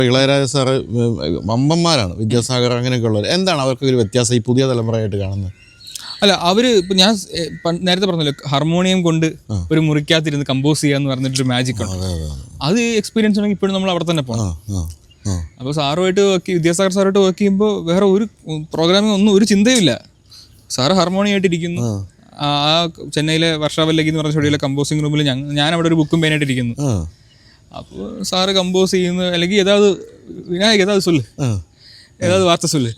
Ilaiyaraaja sir വമ്പന്മാരാണ്, Vidyasagar അങ്ങനെയൊക്കെ ഉള്ളവർ. എന്താണ് അവർക്ക് ഒരു വ്യത്യാസം ഈ പുതിയ തലമുറയായിട്ട് കാണുന്നത്? അല്ല, അവര് ഇപ്പം ഞാൻ നേരത്തെ പറഞ്ഞല്ലോ, ഹാർമോണിയം കൊണ്ട് ഒരു മുറിക്കകത്തിരുന്ന് കമ്പോസ് ചെയ്യാന്ന് പറഞ്ഞിട്ടൊരു മാജിക് ഉണ്ട്. അത് എക്സ്പീരിയൻസ് ഉണ്ടെങ്കിൽ ഇപ്പോഴും നമ്മൾ അവിടെ തന്നെ പോകണം. അപ്പോൾ സാറുമായിട്ട് വിദ്യാസാഗർ സാറുമായിട്ട് വർക്ക് ചെയ്യുമ്പോൾ വേറെ ഒരു പ്രോഗ്രാമിംഗ് ഒന്നും ഒരു ചിന്തയുമില്ല. സാറ് ഹാർമോണിയായിട്ടിരിക്കുന്നു. ആ ചെന്നൈയിലെ വർഷാവല്ലകി എന്ന് പറഞ്ഞ ഷോയിലെ കമ്പോസിംഗ് റൂമിൽ ഞാൻ അവിടെ ഒരു ബുക്കും പേനായിട്ടിരിക്കുന്നു. അപ്പോൾ സാറ് കമ്പോസ് ചെയ്യുന്നു, അല്ലെങ്കിൽ ഏതാவது വിനായക് ഏതാவது சொல்லு, ഏതാவது വാർത്ത சொல்லு.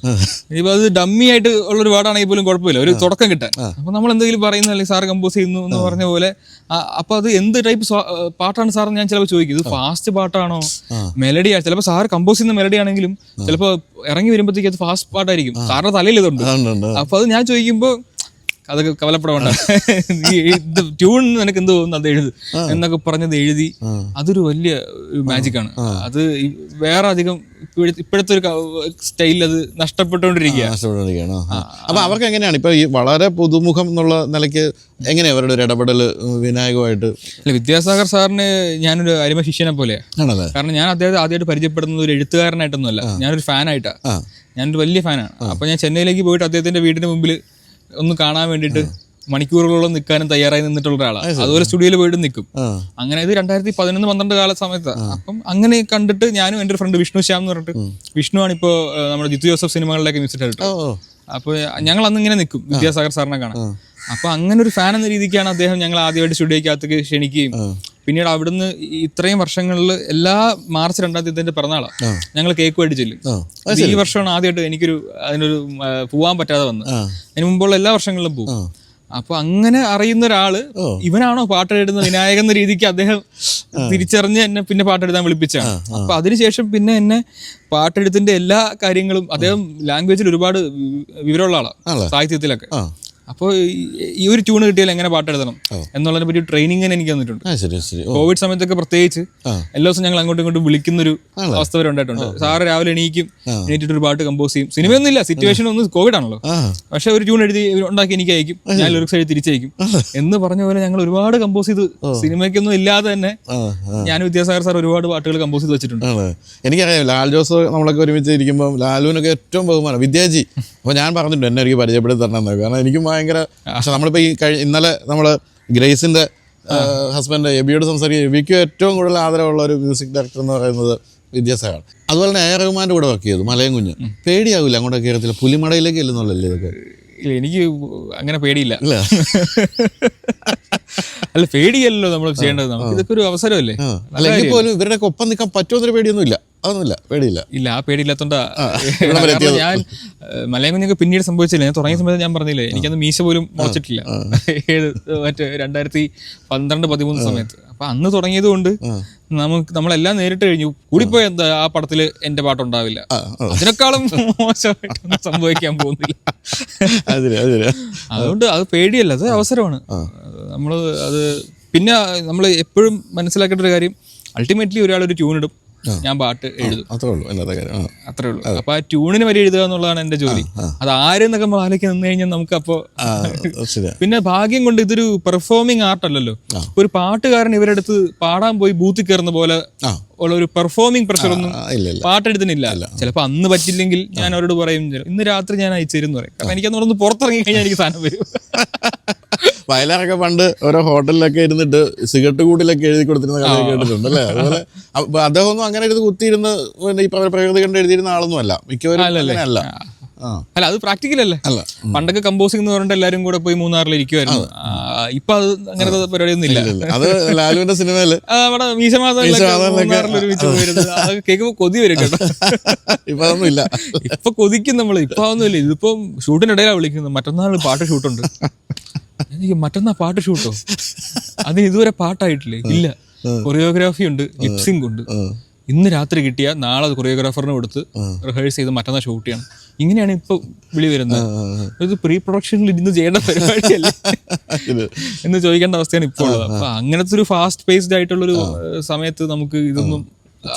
ഇനിയിപ്പോൾ അത് ഡമ്മി ആയിട്ട് ഉള്ളൊരു പാടാണെങ്കിൽ പോലും കുഴപ്പമില്ല, ഒരു തുടക്കം കിട്ടാൻ. അപ്പോൾ നമ്മൾ എന്തെങ്കിലും പറയുന്നു, അല്ലെങ്കിൽ സാറ് കമ്പോസ് ചെയ്യുന്നു എന്ന് പറഞ്ഞ പോലെ. അപ്പോൾ അത് എന്ത് ടൈപ്പ് പാട്ടാണ് സാറെന്ന് ഞാൻ ചിലപ്പോൾ ചോദിക്കും. ഇത് ഫാസ്റ്റ് പാട്ടാണോ, മെലഡിയാണ്? ചിലപ്പോൾ സാറ് കമ്പോസ് ചെയ്യുന്ന മെലഡി ആണെങ്കിലും ചിലപ്പോൾ ഇറങ്ങി വരുമ്പോഴത്തേക്ക് അത് ഫാസ്റ്റ് പാട്ടായിരിക്കും. സാറിന്റെ തലയിൽ ഇതുണ്ട്. അപ്പോൾ അത് ഞാൻ ചോദിക്കുമ്പോൾ അതൊക്കെ കവലപ്പെടേണ്ട, ഇത് ട്യൂൺ നിനക്ക് എന്ത് തോന്നുന്നു അത് എഴുത് എന്നൊക്കെ പറഞ്ഞത് എഴുതി. അതൊരു വലിയ മാജിക്കാണ്. അത് വേറെ അധികം ഇപ്പോഴത്തെ ഒരു സ്റ്റൈലിൽ അത് നഷ്ടപ്പെട്ടുകൊണ്ടിരിക്കുകയാണ്. അപ്പൊ അവർക്ക് എങ്ങനെയാണ് ഇപ്പൊ ഈ വളരെ പുതുമുഖം എന്നുള്ള നിലയ്ക്ക് എങ്ങനെയാ അവരുടെ ഒരു ഇടപെടൽ വിനായകമായിട്ട്? അല്ല, വിദ്യാസാഗർ സാറിന് ഞാനൊരു അരിമ ശിഷ്യനെ പോലെയാണ്. കാരണം ഞാൻ അദ്ദേഹത്തെ ആദ്യമായിട്ട് പരിചയപ്പെടുന്നത് ഒരു എഴുത്തുകാരനായിട്ടൊന്നുമല്ല, ഞാനൊരു ഫാനായിട്ടാണ്. ഞാനൊരു വലിയ ഫാനാണ്. അപ്പൊ ഞാൻ ചെന്നൈയിലേക്ക് പോയിട്ട് അദ്ദേഹത്തിന്റെ വീടിന് മുമ്പിൽ ഒന്ന് കാണാൻ വേണ്ടിയിട്ട് മണിക്കൂറുകളോളം നിൽക്കാനും തയ്യാറായി നിന്നിട്ടുള്ള ഒരാളാണ്. അതുപോലെ സ്റ്റുഡിയോയിൽ പോയിട്ട് നിൽക്കും. അങ്ങനെ ഇത് 2011-12 കാല സമയത്താണ്. അപ്പം അങ്ങനെ കണ്ടിട്ട് ഞാനും എൻ്റെ ഒരു ഫ്രണ്ട് വിഷ്ണു ശ്യാം എന്ന് പറഞ്ഞിട്ട്, വിഷ്ണു ആണ് ഇപ്പോൾ നമ്മുടെ ജിത്തു ജോസഫ് സിനിമകളിലേക്ക് മ്യൂസിക് ഡയറക്ടർ. അപ്പോൾ ഞങ്ങൾ അന്ന് ഇങ്ങനെ നിൽക്കും വിദ്യാസാഗർ സാറിനെ കാണാൻ. അപ്പൊ അങ്ങനെ ഒരു ഫാൻ എന്ന രീതിക്കാണ് അദ്ദേഹം ഞങ്ങൾ ആദ്യമായിട്ട് സ്റ്റുഡിയോക്കകത്തേക്ക് ക്ഷണിക്കുകയും പിന്നീട് അവിടുന്ന് ഇത്രയും വർഷങ്ങളിൽ എല്ലാ മാർച്ച് 2 പിറന്നാളാണ് ഞങ്ങൾ കേക്ക് വേണ്ടി ചെല്ലും. ഈ വർഷമാണ് ആദ്യമായിട്ട് എനിക്കൊരു അതിനൊരു പോവാൻ പറ്റാതെ വന്നത്. അതിന് മുമ്പുള്ള എല്ലാ വർഷങ്ങളിലും പോകും. അപ്പൊ അങ്ങനെ അറിയുന്ന ഒരാള് ഇവനാണോ പാട്ടെഴുതുന്ന വിനായകൻ എന്ന രീതിക്ക് അദ്ദേഹം തിരിച്ചറിഞ്ഞ് എന്നെ പിന്നെ പാട്ടെഴുതാൻ വിളിപ്പിച്ചാണ്. അപ്പൊ അതിനുശേഷം പിന്നെ എന്നെ പാട്ടെഴുത്തിന്റെ എല്ലാ കാര്യങ്ങളും, അദ്ദേഹം ലാംഗ്വേജിൽ ഒരുപാട് വിവരമുള്ള ആളാണ്, സാഹിത്യത്തിലൊക്കെ. അപ്പോൾ ഈ ഒരു ട്യൂണ് കിട്ടിയാൽ എങ്ങനെ പാട്ടെഴുതണം എന്നുള്ളതിനെ പറ്റി ട്രെയിനിങ് എനിക്ക് തന്നിട്ടുണ്ട്. കോവിഡ് സമയത്തൊക്കെ പ്രത്യേകിച്ച് എല്ലാ ദിവസവും ഞങ്ങൾ അങ്ങോട്ടും ഇങ്ങോട്ടും വിളിക്കുന്നൊരു അവസ്ഥ വരെ ഉണ്ടായിട്ടുണ്ട്. സാറ് രാവിലെ എണീറ്റിട്ട് ഒരു പാട്ട് കമ്പോസ് ചെയ്യും. സിനിമയൊന്നും ഇല്ല, സിറ്റുവേഷൻ ഒന്നും കോവിഡ് ആണല്ലോ. പക്ഷെ ഒരു ട്യൂൺ എഴുതി ഉണ്ടാക്കി എനിക്ക് അയക്കും, ഞാൻ ലിറിക്സ് എഴുതി തിരിച്ചയക്കും എന്ന് പറഞ്ഞ പോലെ ഞങ്ങൾ ഒരുപാട് കമ്പോസ് ചെയ്ത്, സിനിമയ്ക്കൊന്നും ഇല്ലാതെ തന്നെ ഞാൻ വിദ്യാസാഗർ സാർ ഒരുപാട് പാട്ടുകൾ കമ്പോസ് ചെയ്ത് വെച്ചിട്ടുണ്ട്. എനിക്കറിയാം, ലാൽ ജോസ് നമ്മളൊക്കെ ഒരുമിച്ച് ഇരിക്കുമ്പോൾ ലാലുവിനൊക്കെ ഏറ്റവും ബഹുമാനം വിദ്യാജി. അപ്പോൾ ഞാൻ പറഞ്ഞിട്ടുണ്ട് എന്നെ എനിക്ക് പരിചയപ്പെടുത്തി തരണമെന്ന്. കാരണം എനിക്കും ഭയങ്കര, പക്ഷെ നമ്മളിപ്പോൾ ഈ ഇന്നലെ നമ്മൾ ഗ്രേസിന്റെ ഹസ്ബൻഡ് എബിയോട് സംസാരിക്കുക, എബിക്ക് ഏറ്റവും കൂടുതൽ ആദരവുള്ള ഒരു മ്യൂസിക് ഡയറക്ടർ എന്ന് പറയുന്നത് വിദ്യാസാഗർ. അതുപോലെ തന്നെ എ റഹ്മാൻ്റെ കൂടെ വർക്ക് ചെയ്തു, മലയം കുഞ്ഞ്. പേടിയാവില്ല അങ്ങോട്ടൊക്കെ കയറത്തില്ല, പുലിമടയിലേക്ക് ചെല്ലുന്നുള്ളല്ലേ ഇതൊക്കെ? ഇല്ല, എനിക്ക് അങ്ങനെ പേടിയില്ല. അല്ല, പേടിയല്ലോ നമ്മൾ ചെയ്യേണ്ടത്, നമുക്ക് ഇതൊക്കെ ഒരു അവസരമല്ലേ. അല്ലെങ്കിൽ പോലും ഇവരുടെ ഒപ്പം നിൽക്കാൻ പറ്റുമെന്നൊരു പേടിയൊന്നും ഇല്ല. അതൊന്നുമില്ല, പേടിയില്ല. ഇല്ല, ആ പേടിയില്ലാത്തോണ്ടാ. ഞാൻ മലയം കുഞ്ഞൊക്കെ പിന്നീട് സംഭവിച്ചില്ല. ഞാൻ തുടങ്ങിയ സമയത്ത് ഞാൻ പറഞ്ഞില്ലേ, എനിക്കന്ന് മീശ പോലും മുളച്ചിട്ടില്ല. മറ്റേ 2012-13 സമയത്ത്. അപ്പൊ അന്ന് തുടങ്ങിയത് കൊണ്ട് നമ്മളെല്ലാം നേരിട്ട് കഴിഞ്ഞു. കൂടിപ്പോയി എന്താ ആ പടത്തില് എന്റെ പാട്ടുണ്ടാവില്ല, അതിനേക്കാളും മോശമായിട്ടൊന്നും സംഭവിക്കാൻ പോകുന്നില്ല. അതുകൊണ്ട് അത് പേടിയല്ല, അത് അവസരമാണ്. നമ്മള് അത് പിന്നെ നമ്മൾ എപ്പോഴും മനസ്സിലാക്കേണ്ട ഒരു കാര്യം, അൾട്ടിമേറ്റ്ലി ഒരാളൊരു ട്യൂൺ ഇടും, ഞാൻ പാട്ട് എഴുതും, അത്രേ ഉള്ളൂ. അപ്പൊ ആ ട്യൂണിന് വരെ എഴുതുക എന്നുള്ളതാണ് എന്റെ ജോലി. അത് ആരെന്നൊക്കെ നമ്മൾ ആലോചിച്ച് നിന്ന് കഴിഞ്ഞാൽ നമുക്ക് അപ്പോ പിന്നെ ഭാഗ്യം കൊണ്ട് ഇതൊരു പെർഫോമിംഗ് ആർട്ട് അല്ലല്ലോ. ഒരു പാട്ടുകാരൻ ഇവരുടെ അടുത്ത് പാടാൻ പോയി ബൂത്തിൽ കയറുന്ന പോലെ ഉള്ള ഒരു പെർഫോമിംഗ് പ്രഷറൊന്നും പാട്ടെഴുതുന്നില്ല. ചിലപ്പോൾ അന്ന് പറ്റില്ലെങ്കിൽ ഞാൻ അവരോട് പറയും, ഇന്ന് രാത്രി ഞാൻ അയച്ചുതരും പറയും. കാരണം എനിക്കന്ന് പുറത്തിറങ്ങി കഴിഞ്ഞാൽ എനിക്ക് സാധനം വരും. വയലാറൊക്കെ പണ്ട് ഓരോ ഹോട്ടലിലൊക്കെ ഇരുന്നിട്ട് സിഗരറ്റ് കൂട്ടിലൊക്കെ എഴുതി കൊടുത്തിരുന്ന കാര്യം കേട്ടിട്ടുണ്ട് അല്ലേ? അതുപോലെ അദ്ദേഹം ഒന്നും അങ്ങനെ ഇരുന്ന് കുത്തിയിരുന്ന് ഈ പ്രകൃതി കണ്ട് എഴുതിയിരുന്ന ആളൊന്നും അല്ല, മിക്കവരും അല്ല. അല്ല, അത് പ്രാക്ടിക്കൽ അല്ലേ. പണ്ടൊക്കെ കമ്പോസിംഗ് എന്ന് പറഞ്ഞിട്ട് എല്ലാവരും കൂടെ പോയി മൂന്നാറിൽ ഇരിക്കുമായിരുന്നു. ഇപ്പൊ അത് അങ്ങനത്തെ പരിപാടിയൊന്നും ഇല്ല. അത് ലാലുവിന്റെ സിനിമയില് അവിടെ കേൾക്കുമ്പോ കൊതി വരും കേട്ടോ. ഇപ്പൊ അതൊന്നും ഇല്ല. ഇപ്പൊ കൊതിക്കും നമ്മള്. ഇപ്പൊ ഒന്നുമില്ല. ഇതിപ്പം ഷൂട്ടിനിടയിലാണ് വിളിക്കുന്നത്, മറ്റന്നാൾ പാട്ട് ഷൂട്ടുണ്ട്. എനിക്ക് മറ്റന്നാ പാട്ട് ഷൂട്ടോ? അതിന് ഇതുവരെ പാട്ടായിട്ടില്ലേ? ഇല്ല. കൊറിയോഗ്രാഫി ഉണ്ട്, ലിപ്സിംഗ് ഉണ്ട്. ഇന്ന് രാത്രി കിട്ടിയ നാളെ കൊറിയോഗ്രാഫറിന് കൊടുത്ത് റിഹേഴ്സ് ചെയ്ത് മറ്റന്നാൾ ഷൂട്ട് ചെയ്യണം. ഇങ്ങനെയാണ് ഇപ്പൊ വിളി വരുന്നത്. ഇത് പ്രീ പ്രൊഡക്ഷനിൽ ഇരുന്ന് ചെയ്യേണ്ട പരിപാടിയല്ലേ എന്ന് ചോദിക്കേണ്ട അവസ്ഥയാണ് ഇപ്പോൾ ഉള്ളത്. അപ്പൊ അങ്ങനത്തെ ഒരു ഫാസ്റ്റ് പേസ്ഡ് ആയിട്ടുള്ളൊരു സമയത്ത് നമുക്ക് ഇതൊന്നും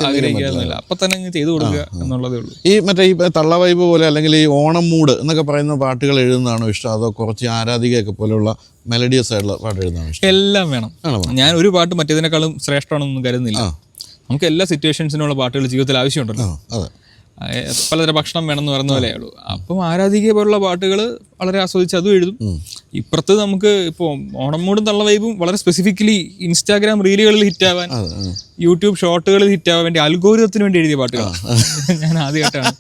ആഗ്രഹിക്കാറില്ല. അപ്പൊ തന്നെ ചെയ്തു കൊടുക്കുക എന്നുള്ളതേ ഉള്ളൂ. ഈ മറ്റേ ഈ തള്ള വൈബ് പോലെ അല്ലെങ്കിൽ ഈ ഓണം മൂഡ് എന്നൊക്കെ പറയുന്ന പാട്ടുകൾ എഴുതുന്നതാണോ ഇഷ്ടം, അതോ കുറച്ച് ആരാധികയൊക്കെ പോലെയുള്ള മെലഡിയസ് ആയിട്ടുള്ള പാട്ട് എഴുതുന്നതാണോ ഇഷ്ടം? എല്ലാം വേണം. ഞാൻ ഒരു പാട്ട് മറ്റേതിനേക്കാളും ശ്രേഷ്ഠമാണെന്നൊന്നും കരുതുന്നില്ല. നമുക്ക് എല്ലാ സിറ്റുവേഷൻസിനുള്ള പാട്ടുകൾ ജീവിതത്തിൽ ആവശ്യമുണ്ടല്ലോ. അതെ. പലതരം ഭക്ഷണം വേണമെന്ന് പറയുന്ന പോലെയുള്ളൂ. അപ്പം ആരാധികയെ പോലുള്ള പാട്ടുകൾ വളരെ ആസ്വദിച്ച് അതും എഴുതും. ഇപ്പുറത്ത് നമുക്ക് ഇപ്പോൾ ഓണം മൂടും തള്ള വൈബും വളരെ സ്പെസിഫിക്കലി ഇൻസ്റ്റാഗ്രാം റീലുകളിൽ ഹിറ്റാവാൻ, യൂട്യൂബ് ഷോർട്ടുകളിൽ ഹിറ്റാവാൻ വേണ്ടി അൽഗോരിതത്തിന് വേണ്ടി എഴുതിയ പാട്ടുകളാണ്. ഞാൻ ആദ്യമായിട്ടാണ്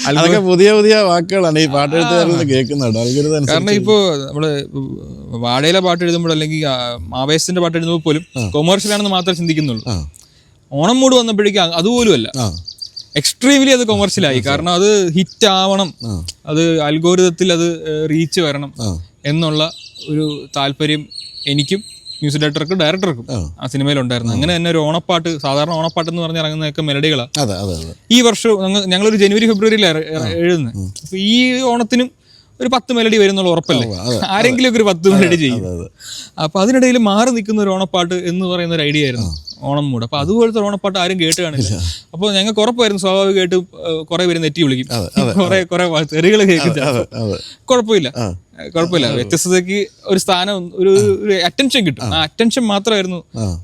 അതൊക്കെ പുതിയ പുതിയ വാക്കുകളാണ് ഈ പാട്ടെഴുത്തുകാരിൽ കേൾക്കുന്നുണ്ട്. കാരണം ഇപ്പോൾ നമ്മള് വാഴയിലെ പാട്ട് എഴുതുമ്പോൾ അല്ലെങ്കിൽ ആവേശത്തിന്റെ പാട്ട് എഴുതുമ്പോൾ പോലും കൊമേഴ്ഷ്യലാണെന്ന് മാത്രമേ ചിന്തിക്കുന്നുള്ളൂ. ഓണം മൂട് വന്നപ്പോഴേക്കും അതുപോലുമല്ല, എക്സ്ട്രീംലി അത് കൊമേഴ്ഷ്യലായി. കാരണം അത് ഹിറ്റ് ആവണം, അത് അൽഗോരിതത്തിൽ അത് റീച്ച് വരണം എന്നുള്ള ഒരു താല്പര്യം എനിക്കും മ്യൂസിക് ഡയറക്ടർക്കും ആ സിനിമയിലുണ്ടായിരുന്നു. അങ്ങനെ തന്നെ ഒരു ഓണപ്പാട്ട്, സാധാരണ ഓണപ്പാട്ട് എന്ന് പറഞ്ഞ് ഇറങ്ങുന്നതൊക്കെ മെലഡികളാണ്. ഈ വർഷം ഞങ്ങളൊരു ജനുവരി ഫെബ്രുവരിയിലാണ് എഴുതുന്നത്. അപ്പൊ ഈ ഓണത്തിനും ഒരു 10 മെലഡി വരുന്നുള്ള ഉറപ്പല്ലേ, ആരെങ്കിലും ഒക്കെ ഒരു 10 മെലഡി ചെയ്യും. അപ്പൊ അതിനിടയിൽ മാറി നിൽക്കുന്ന ഒരു ഓണപ്പാട്ട് എന്ന് പറയുന്ന ഒരു ഐഡിയ ആയിരുന്നു ഓണം മൂട്. അപ്പൊ അതുപോലത്തെ ഓണപ്പാട്ട് ആരും കേട്ട് കാണില്ല. അപ്പോൾ ഞങ്ങൾക്ക് ഉറപ്പായിരുന്നു സ്വാഭാവികമായിട്ട് കുറെ പേര് നെറ്റി വിളിക്കും, കുറെ തെറികൾ കേൾക്കും. കുഴപ്പമില്ല, വ്യത്യസ്തതയ്ക്ക് ഒരു സ്ഥാനം, ഒരു അറ്റൻഷൻ കിട്ടും. ആ അറ്റൻഷൻ മാത്രമായിരുന്നു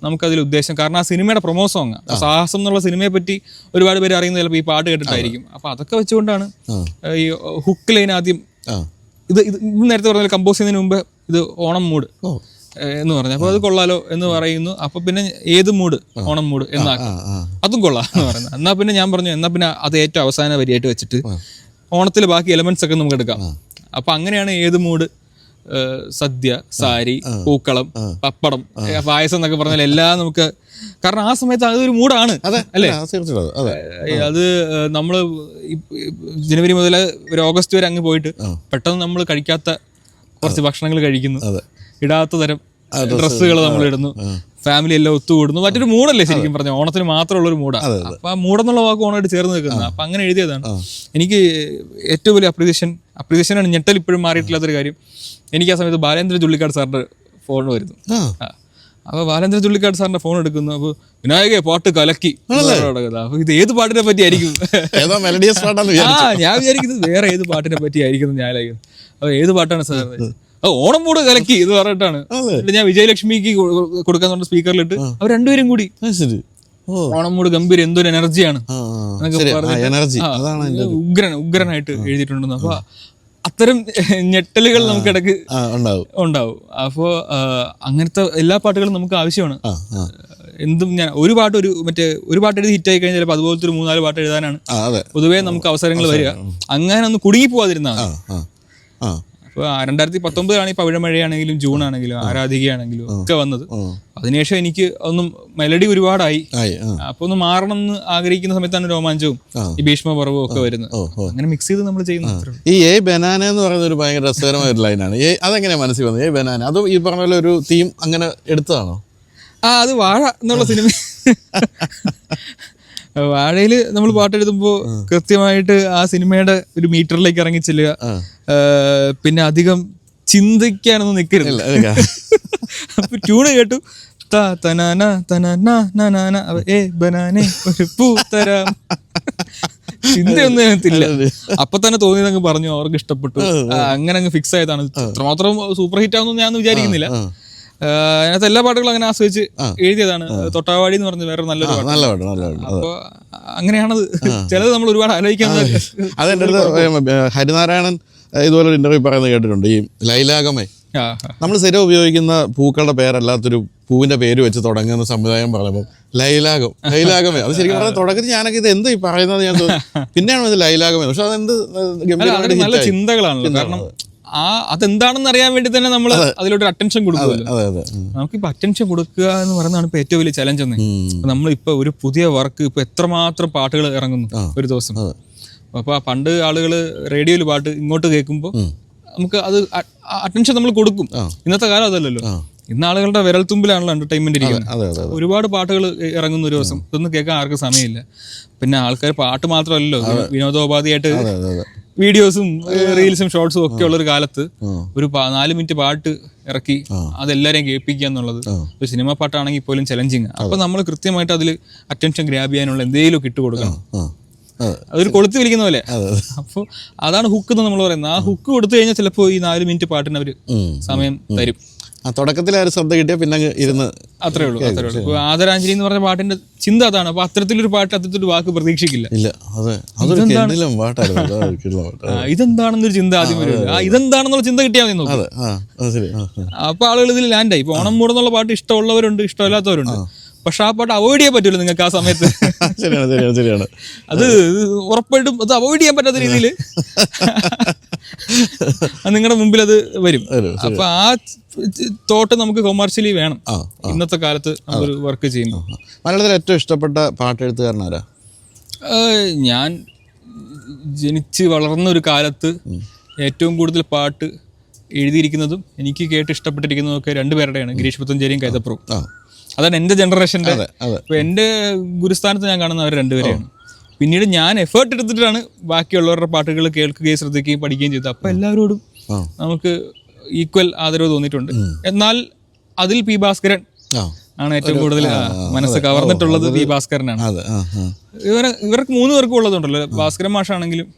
നമുക്കതിൽ ഉദ്ദേശം. കാരണം ആ സിനിമയുടെ പ്രൊമോ സോങ്, സാഹസം എന്നുള്ള സിനിമയെ പറ്റി ഒരുപാട് പേര് അറിയുന്നത് ചിലപ്പോൾ ഈ പാട്ട് കേട്ടിട്ടായിരിക്കും. അപ്പൊ അതൊക്കെ വെച്ചുകൊണ്ടാണ് ഈ ഹുക്ക് ലൈൻ ആദ്യം ഇത് നേരത്തെ പറഞ്ഞ കമ്പോസ് ചെയ്യുന്നതിന് മുമ്പ് ഇത് ഓണം മൂഡ് എന്ന് പറഞ്ഞു. അപ്പൊ അത് കൊള്ളാലോ എന്ന് പറയുന്നു. അപ്പൊ പിന്നെ ഏത് മൂഡ്, ഓണം മൂഡ് എന്നാക്കും, അതും കൊള്ളാം എന്ന് പറയുന്നത്. എന്നാ പിന്നെ ഞാൻ പറഞ്ഞു, എന്നാ പിന്നെ അത് ഏറ്റവും അവസാന വരിയായിട്ട് വെച്ചിട്ട് ഓണത്തിലെ ബാക്കി എലമെന്റ്സ് ഒക്കെ നമുക്ക് എടുക്കാം. അപ്പൊ അങ്ങനെയാണ് ഏത് മൂഡ്, സദ്യ, സാരി, പൂക്കളം, പപ്പടം, പായസം എന്നൊക്കെ പറഞ്ഞാൽ എല്ലാം നമുക്ക്. കാരണം ആ സമയത്ത് അതൊരു മൂഡാണ് അല്ലേ. അത് നമ്മള് ജനുവരി മുതൽ ഒരു ഓഗസ്റ്റ് വരെ അങ്ങ് പോയിട്ട് പെട്ടെന്ന് നമ്മൾ കഴിക്കാത്ത കുറച്ച് ഭക്ഷണങ്ങൾ കഴിക്കുന്നു, ഇടാത്ത തരം ഡ്രസ്സുകൾ നമ്മൾ ഇടുന്നു, ഫാമിലി എല്ലാം ഒത്തുകൂടുന്നു. മറ്റൊരു മൂഡല്ലേ ശരിക്കും പറഞ്ഞ, ഓണത്തിന് മാത്രമുള്ളൊരു മൂഡാണ്. അപ്പൊ ആ മൂടെന്നുള്ള വാക്ക് ഓണമായിട്ട് ചേർന്ന് നിൽക്കുന്നത്. അപ്പൊ അങ്ങനെ എഴുതിയതാണ്. എനിക്ക് ഏറ്റവും വലിയ അപ്രീസിയേഷനാണ്. ഞെട്ടൽ ഇപ്പോഴും മാറിയിട്ടില്ലാത്തൊരു കാര്യം, എനിക്ക് ആ സമയത്ത് ബാലേന്ദ്ര ചുള്ളിക്കാട് സാറിന്റെ ഫോൺ വരുന്നു. അപ്പൊ ബാലേന്ദ്ര ചുള്ളിക്കാട് സാറിന്റെ ഫോൺ എടുക്കുന്നു. അപ്പൊ വിനായകെ പാട്ട് കലക്കി. അപ്പൊ ഇത് ഏത് പാട്ടിനെ പറ്റി ആയിരിക്കും? ഞാൻ വിചാരിക്കുന്നത് വേറെ ഏത് പാട്ടിനെ പറ്റി ആയിരിക്കും ഞാൻ. അപ്പൊ ഏത് പാട്ടാണ് സാർ? ഓണം മൂട് കലക്കി എന്ന് പറഞ്ഞിട്ടാണ്. ഞാൻ വിജയലക്ഷ്മിക്ക് കൊടുക്കാൻ പറഞ്ഞ സ്പീക്കറിലിട്ട് അവർ രണ്ടുപേരും കൂടി ഓണം മൂട് ഗംഭീരം, എന്തൊരു എനർജിയാണ് ഉഗ്രനായിട്ട് എഴുതിയിട്ടുണ്ടെന്ന്. അപ്പൊ അത്തരം ഞെട്ടലുകൾ നമുക്കിടക്ക് ഉണ്ടാവും. അപ്പോ അങ്ങനത്തെ എല്ലാ പാട്ടുകളും നമുക്ക് ആവശ്യമാണ്. എന്തും ഞാൻ ഒരു പാട്ട് എഴുതി ഹിറ്റായി കഴിഞ്ഞാൽ ചിലപ്പോൾ അതുപോലത്തെ ഒരു 3-4 പാട്ട് എഴുതാനാണ് പൊതുവേ നമുക്ക് അവസരങ്ങൾ വരിക. അങ്ങനെ ഒന്ന് കുടുങ്ങി പോവാതിരുന്നാണ്. അപ്പോൾ 2019 ഈ പവിഴമഴയാണെങ്കിലും ജൂൺ ആണെങ്കിലും ആരാധികയാണെങ്കിലും ഒക്കെ വന്നത്. അതിനുശേഷം എനിക്ക് ഒന്നും മെലഡി ഒരുപാടായി. അപ്പൊ ഒന്ന് മാറണം എന്ന് ആഗ്രഹിക്കുന്ന സമയത്താണ് രോമാഞ്ചവും ഈ ഭീഷ്മപർവവും ഒക്കെ വരുന്നത്. അങ്ങനെ മിക്സ് ചെയ്ത് നമ്മൾ ചെയ്യുന്നത്. ഈ ഏ ബനാന എന്ന് പറയുന്ന ഒരു ഭയങ്കര രസകരമായ ഒരു ലൈനാണ്. അതെങ്ങനെയാ മനസ്സിൽ വന്നത്? ഏ ബനാന അതും ഈ പറഞ്ഞ പോലെ ഒരു തീം അങ്ങനെ എടുത്തതാണോ? അത് വാഴ എന്നുള്ള സിനിമ. വാഴയിൽ നമ്മൾ പാട്ടെഴുതുമ്പോൾ കൃത്യമായിട്ട് ആ സിനിമയുടെ ഒരു മീറ്ററിലേക്ക് ഇറങ്ങി ചെല്ലുക, പിന്നെ അധികം ചിന്തിക്കാനൊന്നും നിൽക്കരുത്. അപ്പൊ ട്യൂണ് കേട്ടു, ഒരു പൂ തരാം, ചിന്തയൊന്നും അതിനകത്തില്ല. അപ്പൊ തന്നെ തോന്നിയത് അങ്ങ് പറഞ്ഞു, അവർക്ക് ഇഷ്ടപ്പെട്ടു, അങ്ങനെ അങ്ങ് ഫിക്സ് ആയതാണ്. അത്രമാത്രം സൂപ്പർ ഹിറ്റ് ആവുമെന്ന് ഞാൻ വിചാരിക്കുന്നില്ല. അതിനകത്ത് എല്ലാ പാട്ടുകളും അങ്ങനെ ആസ്വദിച്ച് എഴുതിയതാണ്. തൊട്ടാവാടി എന്ന് പറഞ്ഞ വേറെ നല്ലൊരു പാട്ട്. അപ്പൊ അങ്ങനെയാണത്. ചിലത് നമ്മൾ ഒരുപാട് ആലോചിക്കുന്നത്. അതെന്റെ അടുത്ത് ഹരിനാരായണൻ ഇതുപോലെ ഒരു ഇന്റർവ്യൂ പറയുന്നത് കേട്ടിട്ടുണ്ട്. ഈ ലൈലാഗമേ, നമ്മൾ സ്ഥിരം ഉപയോഗിക്കുന്ന പൂക്കളുടെ പേരല്ലാത്തൊരു പൂവിന്റെ പേര് വെച്ച് തുടങ്ങുന്ന സമുദായം പറഞ്ഞപ്പോൾ ലൈലാഗമേ, അത് ശരിക്കും പറഞ്ഞാൽ തുടക്കത്തിൽ ഞാനൊക്കെ ഇത് എന്ത് ഈ പറയുന്നത് ഞാൻ പിന്നെയാണ് ഇത് ലൈലാഗമേ. പക്ഷെ അതെന്ത് നല്ല ചിന്തകളാണല്ലോ. കാരണം അതെന്താണെന്ന് അറിയാൻ വേണ്ടി തന്നെ നമ്മൾ അതിലോട്ട് അറ്റൻഷൻ കൊടുക്കുമല്ലോ. നമുക്കിപ്പോ അറ്റൻഷൻ കൊടുക്കുക എന്ന് പറയുന്നതാണ് ഇപ്പൊ ഏറ്റവും വലിയ ചലഞ്ച് എന്ന്. നമ്മളിപ്പോ ഒരു പുതിയ വർക്ക് ഇപ്പൊ എത്രമാത്രം പാട്ടുകൾ ഇറങ്ങുന്നു ഒരു ദിവസം. അപ്പൊ പണ്ട് ആളുകൾ റേഡിയോയിൽ പാട്ട് ഇങ്ങോട്ട് കേൾക്കുമ്പോൾ നമുക്ക് അത് അറ്റൻഷൻ നമ്മൾ കൊടുക്കും. ഇന്നത്തെ കാലം അതല്ലല്ലോ. ഇന്ന് ആളുകളുടെ വിരൽത്തുമ്പിലാണല്ലോ എന്റർടൈൻമെന്റ് ഇരിക്കുന്നത്. ഒരുപാട് പാട്ടുകൾ ഇറങ്ങുന്ന ഒരു ദിവസം. ഇതൊന്നും കേൾക്കാൻ ആർക്കും സമയമില്ല. പിന്നെ ആൾക്കാർ പാട്ട് മാത്രമല്ലല്ലോ, വിനോദോപാധിയായിട്ട് വീഡിയോസും റീൽസും ഷോർട്സും ഒക്കെ ഉള്ള ഒരു കാലത്ത് ഒരു 4 മിനിറ്റ് പാട്ട് ഇറക്കി അതെല്ലാരെയും കേൾപ്പിക്കുക എന്നുള്ളത് ഒരു സിനിമ പാട്ടാണെങ്കിൽ പോലും ചലഞ്ചിങ്. അപ്പൊ നമ്മൾ കൃത്യമായിട്ട് അതിൽ അറ്റൻഷൻ ഗ്രാബ് ചെയ്യാനുള്ള എന്തെങ്കിലും ഇട്ട് കൊടുക്കണം. അതൊരു കൊളുത്തി വിളിക്കുന്ന പോലെ. അപ്പോൾ അതാണ് ഹുക്ക് എന്ന് നമ്മൾ പറയുന്നത്. ആ ഹുക്ക് കൊടുത്തു കഴിഞ്ഞാൽ ചിലപ്പോൾ ഈ 4 മിനിറ്റ് പാട്ടിന് അവര് സമയം തരും. തുടക്കത്തിൽ ആ ഒരു ശ്രദ്ധ കിട്ടിയാൽ പിന്നെ അങ്ങ് ഇരുന്ന് അത്രേ ഉള്ളൂ. ഇപ്പോൾ ആദരാഞ്ജലി എന്ന് പറഞ്ഞ പാട്ടിന്റെ ചിന്ത അതാണ്. അപ്പൊ അത്തരത്തിലൊരു പാട്ട്, അത്തരത്തിലൊരു വാക്ക് പ്രതീക്ഷിക്കില്ല. ഇല്ല, അതെ, അതൊരു കിടിലൻ പാട്ടായിരുന്നു. ഇതെന്താണെന്നൊരു ചിന്ത ആദ്യം വരും. ഇതെന്താണെന്നുള്ള ചിന്ത കിട്ടിയാൽ മതി നോക്കും. അപ്പൊ ആളുകൾ ഇതിൽ ലാൻഡായി. ഇപ്പൊ ഓണം മൂടെന്നുള്ള പാട്ട് ഇഷ്ടമുള്ളവരുണ്ട്, ഇഷ്ടമില്ലാത്തവരുണ്ട്. പക്ഷെ ആ പാട്ട് അവോയ്ഡ് ചെയ്യാൻ പറ്റില്ല നിങ്ങൾക്ക് ആ സമയത്ത്. ശരിയാണ്. അത് ഉറപ്പായിട്ടും അത് അവോയ്ഡ് ചെയ്യാൻ പറ്റാത്ത രീതിയിൽ നിങ്ങളുടെ മുമ്പിൽ അത് വരും. അപ്പൊ ആ തോട്ട് നമുക്ക് കൊമേഴ്ഷ്യലി വേണം ഇന്നത്തെ കാലത്ത് അതൊരു വർക്ക് ചെയ്യുമ്പോൾ. മലയാളത്തിൽ ഏറ്റവും ഇഷ്ടപ്പെട്ട പാട്ടെഴുത്തുകാരനാരാ? ഞാൻ ജനിച്ച് വളർന്ന ഒരു കാലത്ത് ഏറ്റവും കൂടുതൽ പാട്ട് എഴുതിയിരിക്കുന്നതും എനിക്ക് കേട്ട് ഇഷ്ടപ്പെട്ടിരിക്കുന്നതും ഒക്കെ രണ്ടുപേരുടെയാണ്, ഗിരീഷ് പുത്തഞ്ചേരിയും കൈതപ്രവും. അതാണ് എൻ്റെ ജനറേഷൻ്റെ. ഇപ്പൊ എൻ്റെ ഗുരുസ്ഥാനത്ത് ഞാൻ കാണുന്ന അവർ രണ്ടുപേരെയാണ്. പിന്നീട് ഞാൻ എഫേർട്ട് എടുത്തിട്ടാണ് ബാക്കിയുള്ളവരുടെ പാട്ടുകൾ കേൾക്കുകയും ശ്രദ്ധിക്കുകയും പഠിക്കുകയും ചെയ്തത്. അപ്പൊ എല്ലാവരോടും നമുക്ക് ഈക്വൽ ആദരവ് തോന്നിയിട്ടുണ്ട്. എന്നാൽ അതിൽ പി ഭാസ്കരൻ ആണ് ഏറ്റവും കൂടുതൽ മനസ്സ് കവർന്നിട്ടുള്ളത്. പി ഭാസ്കരനാണ്. ഇവർക്ക് മൂന്ന് പേർക്കും ഉള്ളതുണ്ടല്ലോ. ഭാസ്കരൻ മാഷാണെങ്കിലും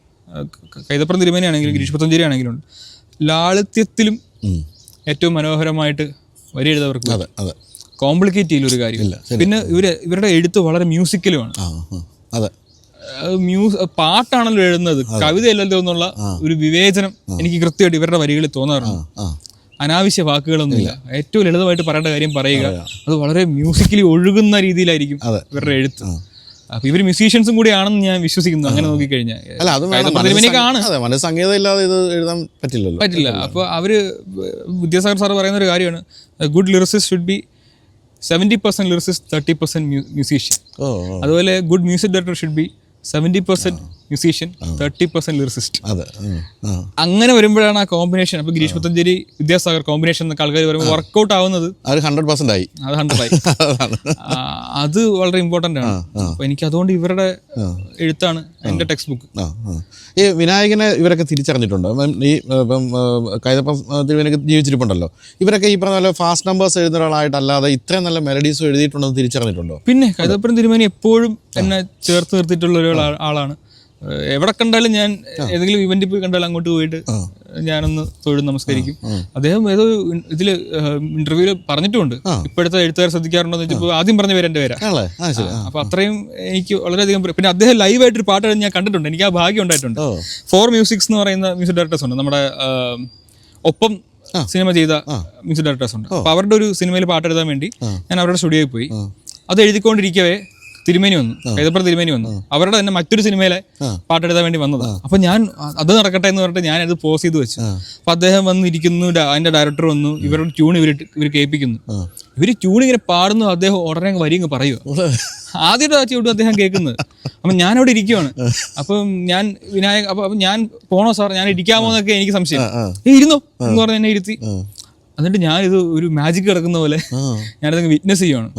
കൈതപ്രം തിരുമേനി ആണെങ്കിലും ഗിരീഷ് പുത്തഞ്ചേരി ആണെങ്കിലും ലാളിത്യത്തിലും ഏറ്റവും മനോഹരമായിട്ട് വരി എഴുതവർക്ക് കോംപ്ലിക്കേറ്റ് ചെയ്യില്ല ഒരു കാര്യമില്ല. പിന്നെ ഇവരുടെ എഴുത്ത് വളരെ മ്യൂസിക്കലുമാണ്. പാട്ടാണല്ലോ എഴുതുന്നത്, കവിതയല്ലല്ലോ എന്നുള്ള ഒരു വിവേചനം എനിക്ക് കൃത്യമായിട്ട് ഇവരുടെ വരികളിൽ തോന്നാറുണ്ട്. അനാവശ്യ വാക്കുകളൊന്നുമില്ല. ഏറ്റവും ലളിതമായിട്ട് പറയേണ്ട കാര്യം പറയുക. അത് വളരെ മ്യൂസിക്കലി ഒഴുകുന്ന രീതിയിലായിരിക്കും ഇവരുടെ എഴുത്ത്. അപ്പൊ ഇവര് മ്യൂസീഷ്യൻസും കൂടി ആണെന്ന് ഞാൻ വിശ്വസിക്കുന്നു. അങ്ങനെ നോക്കിക്കഴിഞ്ഞാൽ പറ്റില്ല. അപ്പൊ അവര് വിദ്യാസാഗർ സാർ പറയുന്ന ഒരു കാര്യമാണ്, good lyricist should be 70% lyricist, 30% musician. അതുപോലെ good music director should be 70% musician, 30% lyricist. അങ്ങനെ വരുമ്പോഴാണ് ആ കോമ്പിനേഷൻ. അപ്പൊ ഗിരീഷ് പുത്തഞ്ചേരി വിദ്യാസാഗർ കോമ്പിനേഷൻ എന്നൊക്കെ ആൾക്കാർ പറയുമ്പോൾ വർക്ക്ഔട്ട് ആവുന്നത് 100% ആയി. അത് 100 ആയി. അത് വളരെ ഇമ്പോർട്ടന്റ് ആണ്. അപ്പൊ എനിക്ക് അതുകൊണ്ട് ഇവരുടെ എഴുത്താണ് എന്റെ ടെക്സ്റ്റ് ബുക്ക്. ഈ വിനായകനെ ഇവരൊക്കെ തിരിച്ചറിഞ്ഞിട്ടുണ്ടോ? ഈ കൈതപ്രം തിരുമേനിക്ക് ജീവിച്ചിരിപ്പുണ്ടല്ലോ, ഇവരൊക്കെ ഈ പറഞ്ഞ പോലെ ഫാസ്റ്റ് നമ്പേഴ്സ് എഴുതുന്ന ഒരാളായിട്ടല്ലാതെ ഇത്രയും നല്ല മെലഡീസും എഴുതിയിട്ടുണ്ടെന്ന് തിരിച്ചറിഞ്ഞിട്ടുണ്ടോ? പിന്നെ കൈതപ്രം തിരുമേനി എപ്പോഴും എന്നെ ചേർത്ത് നിർത്തിയിട്ടുള്ള ഒരു ആളാണ്. എവിടെ കണ്ടാലും ഞാൻ ഏതെങ്കിലും ഇവന്റിൽ പോയി കണ്ടാലും അങ്ങോട്ട് പോയിട്ട് ഞാനൊന്ന് തൊഴും നമസ്കരിക്കും. അദ്ദേഹം ഏതോ ഇതില് ഇന്റർവ്യൂല് പറഞ്ഞിട്ടുമുണ്ട്, ഇപ്പോഴത്തെ എഴുത്തുകാർ ശ്രദ്ധിക്കാറുണ്ടോ എന്ന് വെച്ചപ്പോൾ ആദ്യം പറഞ്ഞ പേര് എന്റെ പേരാ. അപ്പൊ അത്രയും എനിക്ക് വളരെയധികം. പിന്നെ അദ്ദേഹം ലൈവായിട്ടൊരു പാട്ട് ഞാൻ കണ്ടിട്ടുണ്ട്, എനിക്ക് ആ ഭാഗ്യം ഉണ്ടായിട്ടുണ്ട്. 4 മ്യൂസിക്സ് എന്ന് പറയുന്ന മ്യൂസിക് ഡയറക്ടേഴ്സ് ഉണ്ട്, നമ്മുടെ ഒപ്പം സിനിമ ചെയ്ത മ്യൂസിക് ഡയറക്ടേഴ്സ് ഉണ്ട്. അപ്പൊ അവരുടെ ഒരു സിനിമയിൽ പാട്ടെഴുതാൻ വേണ്ടി ഞാൻ അവരുടെ സ്റ്റുഡിയോയിൽ പോയി. അത് എഴുതിക്കൊണ്ടിരിക്കവേ തിരുമേനി വന്നു, കൈതപ്രം തിരുമേനി വന്നു. അവരുടെ തന്നെ മറ്റൊരു സിനിമയിലെ പാട്ടെഴുതാൻ വേണ്ടി വന്നതാണ്. അപ്പൊ ഞാൻ അത് നടക്കട്ടെ എന്ന് പറഞ്ഞിട്ട് ഞാൻ അത് പോസ് ചെയ്ത് വെച്ചു. അപ്പൊ അദ്ദേഹം വന്നിരിക്കുന്നു, അതിന്റെ ഡയറക്ടർ വന്നു, ഇവരുടെ ട്യൂൺ ഇവർ കേൾപ്പിക്കുന്നു. ഇവര് ട്യൂൺ ഇങ്ങനെ പാടുന്നു, അദ്ദേഹം ഉടനെ വരി അങ്ങ് പറയുക. ആദ്യമായിട്ട് ആ ചൂട് അദ്ദേഹം കേൾക്കുന്നത്. അപ്പൊ ഞാൻ അവിടെ ഇരിക്കുവാണ്. അപ്പം ഞാൻ വിനായക അപ്പൊ ഞാൻ പോണോ സാർ, ഞാൻ ഇരിക്കാമോ എന്നൊക്കെ എനിക്ക് സംശയം. ഇരുന്നോ എന്ന് പറഞ്ഞ് എന്നെ ഇരുത്തി. എന്നിട്ട് ഞാനിത് ഒരു മാജിക് കിടക്കുന്ന പോലെ ഞാനത് വിറ്റ്നസ് ചെയ്യുവാണ്.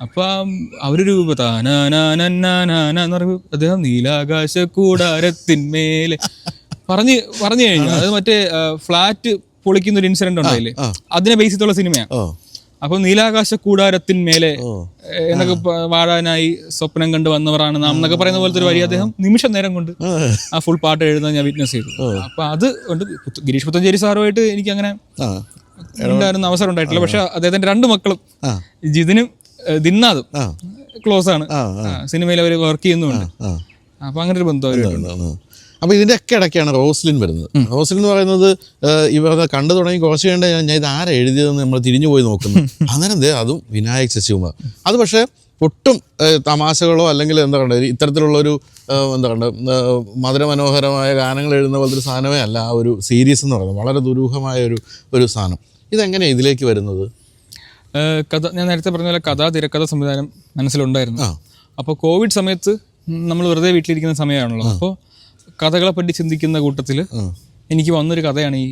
അപ്പം അവരൊരു എന്ന് പറയുമ്പോൾ അദ്ദേഹം നീലാകാശ കൂടാരത്തിന്മേലെ പറഞ്ഞു കഴിഞ്ഞു. അത് മറ്റേ ഫ്ലാറ്റ് പൊളിക്കുന്ന ഒരു ഇൻസിഡന്റ് ഉണ്ടായില്ലേ, അതിനെ ബേസ് ചെയ്തുള്ള സിനിമയാണ്. അപ്പൊ നീലാകാശ കൂടാരത്തിന്മേലെ എന്നൊക്കെ വാഴാനായി സ്വപ്നം കണ്ട് വന്നവരാണ് നാം എന്നൊക്കെ പറയുന്ന പോലത്തെ ഒരു വരി അദ്ദേഹം നിമിഷം നേരം കൊണ്ട് ആ ഫുൾ പാട്ട് എഴുതുന്നത് ഞാൻ വിറ്റ്നസ് ചെയ്തു. അപ്പൊ അത് കൊണ്ട് ഗിരീഷ് പുത്തഞ്ചേരി സാറുമായിട്ട് എനിക്ക് അങ്ങനെ ഉണ്ടായിരുന്ന അവസരം ഉണ്ടായിട്ടില്ല. പക്ഷെ അദ്ദേഹത്തിന്റെ 2 മക്കളും ജിതിനും ദിന്നാദും ക്ലോസ് ആണ്, സിനിമയിൽ അവർ വർക്ക് ചെയ്യുന്നുണ്ട്. അപ്പൊ അങ്ങനെ ഒരു ബന്ധം അവരുണ്ട്. അപ്പോൾ ഇതിൻ്റെ ഒക്കെ ഇടയ്ക്കാണ് റോസ്ലിൻ വരുന്നത്. റോസ്ലിൻ എന്ന് പറയുന്നത് ഇവർ കണ്ടു തുടങ്ങി കുറച്ച് കഴിഞ്ഞാൽ ഞാൻ ഇത് ആരാ എഴുതിയതെന്ന് നമ്മൾ തിരിഞ്ഞു പോയി നോക്കുന്നു. അന്നേരം അതും വിനായക് ശശികുമാർ. അത് പക്ഷേ ഒട്ടും തമാശകളോ അല്ലെങ്കിൽ എന്താ പറയുക ഇത്തരത്തിലുള്ളൊരു എന്താ പറയുക മധുരമനോഹരമായ ഗാനങ്ങൾ എഴുതുന്ന പോലത്തെ ഒരു സാധനമേ അല്ല ആ ഒരു സീരീസ് എന്ന് പറയുന്നത്. വളരെ ദുരൂഹമായ ഒരു സാധനം. ഇതെങ്ങനെയാണ് ഇതിലേക്ക് വരുന്നത്? കഥ ഞാൻ നേരത്തെ പറഞ്ഞ പോലെ കഥ, തിരക്കഥ, സംവിധാനം മനസ്സിലുണ്ടായിരുന്നു. അപ്പോൾ കോവിഡ് സമയത്ത് നമ്മൾ വെറുതെ വീട്ടിലിരിക്കുന്ന സമയമാണല്ലോ. അപ്പോൾ കഥകളെ പറ്റി ചിന്തിക്കുന്ന കൂട്ടത്തിൽ എനിക്ക് വന്നൊരു കഥയാണ് ഈ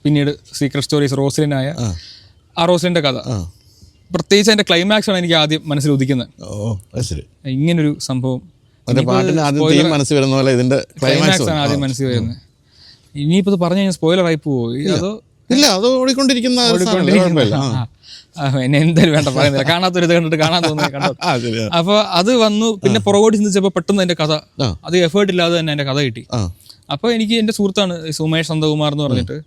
പിന്നീട് സീക്രട്ട് സ്റ്റോറീസ് റോസ്ലിനായ ആ റോസ്ലിൻ്റെ കഥ. പ്രത്യേകിച്ച് അതിന്റെ ക്ലൈമാക്സ് ആണ് എനിക്ക് ആദ്യം മനസ്സിൽ ഉദിക്കുന്നത്. ഇങ്ങനൊരു സംഭവം ക്ലൈമാക്സ് ആണ് ആദ്യം മനസ്സിൽ വരുന്നത്. ഇനിയിപ്പോൾ പറഞ്ഞു കഴിഞ്ഞാൽ സ്പോയിലർ ആയി പോവോ? അതോ ഇല്ല, അത് ഓടിക്കൊണ്ടിരിക്കുന്ന എന്നെ എന്തായാലും വേണ്ട പറയുന്നില്ല, കാണാത്തൊരു ഇത് കണ്ടിട്ട് കാണാൻ തോന്നുന്നത് കണ്ടോ. അപ്പൊ അത് വന്നു. പിന്നെ പുറകോട്ട് ചിന്തിച്ചപ്പോൾ പെട്ടെന്ന് എന്റെ കഥ അത് എഫേർട്ട് ഇല്ലാതെ തന്നെ എന്റെ കഥ കിട്ടി. അപ്പോൾ എനിക്ക് എൻ്റെ സുഹൃത്താണ് സുമേഷ് നന്ദകുമാർ എന്ന് പറഞ്ഞിട്ട്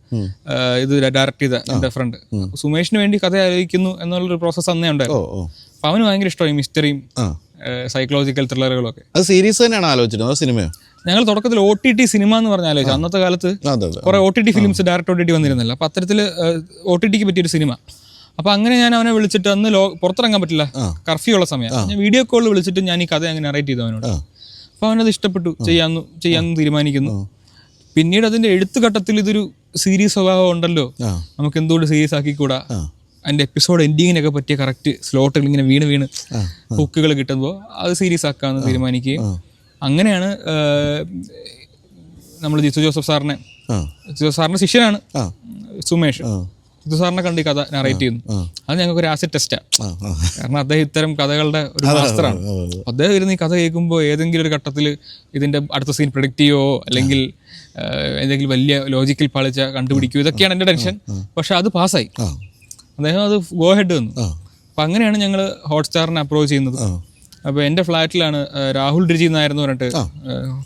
ഇത് ഡയറക്റ്റ് ചെയ്ത എൻ്റെ ഫ്രണ്ട്. സുമേഷിന് വേണ്ടി കഥ ആലോചിക്കുന്നു എന്നുള്ളൊരു പ്രോസസ്സ് അന്നേ ഉണ്ടായിരുന്നു. അപ്പോൾ അവന് ഭയങ്കര ഇഷ്ടമായി മിസ്റ്ററിയും സൈക്കോളജിക്കൽ ത്രില്ലറുകളും ഒക്കെ. അത് സീരീസ് തന്നെയാണ് ആലോചിച്ചിരുന്നത്, സിനിമയോ? ഞങ്ങൾ തുടക്കത്തിൽ OTT സിനിമ എന്ന് പറഞ്ഞ ആലോചിച്ചു. അന്നത്തെ കാലത്ത് കുറെ OTT ഫിലിംസ് ഡയറക്റ്റ് OTT വന്നിരുന്നില്ല. അപ്പോൾ അത്തരത്തിൽ OTTക്ക് പറ്റിയൊരു സിനിമ. അപ്പോൾ അങ്ങനെ ഞാൻ അവനെ വിളിച്ചിട്ട്, അന്ന് പുറത്തിറങ്ങാൻ പറ്റില്ല, കർഫ്യൂ ഉള്ള സമയം, ഞാൻ വീഡിയോ കോളിൽ വിളിച്ചിട്ട് ഞാൻ ഈ കഥ അങ്ങനെ നറേറ്റ് ചെയ്തു അവനോട്. അപ്പോൾ അവനത് ഇഷ്ടപ്പെട്ടു, ചെയ്യാമെന്ന് തീരുമാനിക്കുന്നു. പിന്നീട് അതിന്റെ എഴുത്തുഘട്ടത്തിൽ ഇതൊരു സീരീസ് സ്വഭാവം ഉണ്ടല്ലോ, നമുക്ക് എന്തുകൊണ്ട് സീരീസ് ആക്കിക്കൂടാ, അതിന്റെ എപ്പിസോഡ് എൻഡിങ്ങിനൊക്കെ പറ്റിയ കറക്റ്റ് സ്ലോട്ടുകൾ ഇങ്ങനെ വീണ് ഹുക്കുകൾ കിട്ടുമ്പോൾ അത് സീരീസ് ആക്കാമെന്ന് തീരുമാനിക്കുകയും അങ്ങനെയാണ് നമ്മൾ ജിത്തു ജോസഫ് സാറിന്റെ ശിഷ്യനാണ് സുമേഷ്. ജിത്തു സാറിനെ കണ്ട് ഈ കഥ നറേറ്റ് ചെയ്യുന്നു. അത് ഞങ്ങൾക്ക് ഒരു ആസിഡ് ടെസ്റ്റാണ്. കാരണം അദ്ദേഹം ഇത്തരം കഥകളുടെ ഒരു മാസ്റ്ററാണ്. അദ്ദേഹം ഇരുന്ന് ഈ കഥ കേൾക്കുമ്പോൾ ഏതെങ്കിലും ഒരു ഘട്ടത്തിൽ ഇതിന്റെ അടുത്ത സീൻ പ്രെഡിക്റ്റ് ചെയ്യുമോ, അല്ലെങ്കിൽ എന്തെങ്കിലും വലിയ ലോജിക്കൽ പാളിച്ച കണ്ടുപിടിക്കുമോ, ഇതൊക്കെയാണ് എൻ്റെ ടെൻഷൻ. പക്ഷെ അത് പാസ്സായി, അദ്ദേഹം അത് ഗോ ഹെഡ് വന്നു. അപ്പം അങ്ങനെയാണ് ഞങ്ങൾ ഹോട്ട്സ്റ്റാറിനെ അപ്രോച്ച് ചെയ്യുന്നത്. അപ്പോൾ എൻ്റെ ഫ്ലാറ്റിലാണ് രാഹുൽ രിജി എന്നായിരുന്നു പറഞ്ഞിട്ട്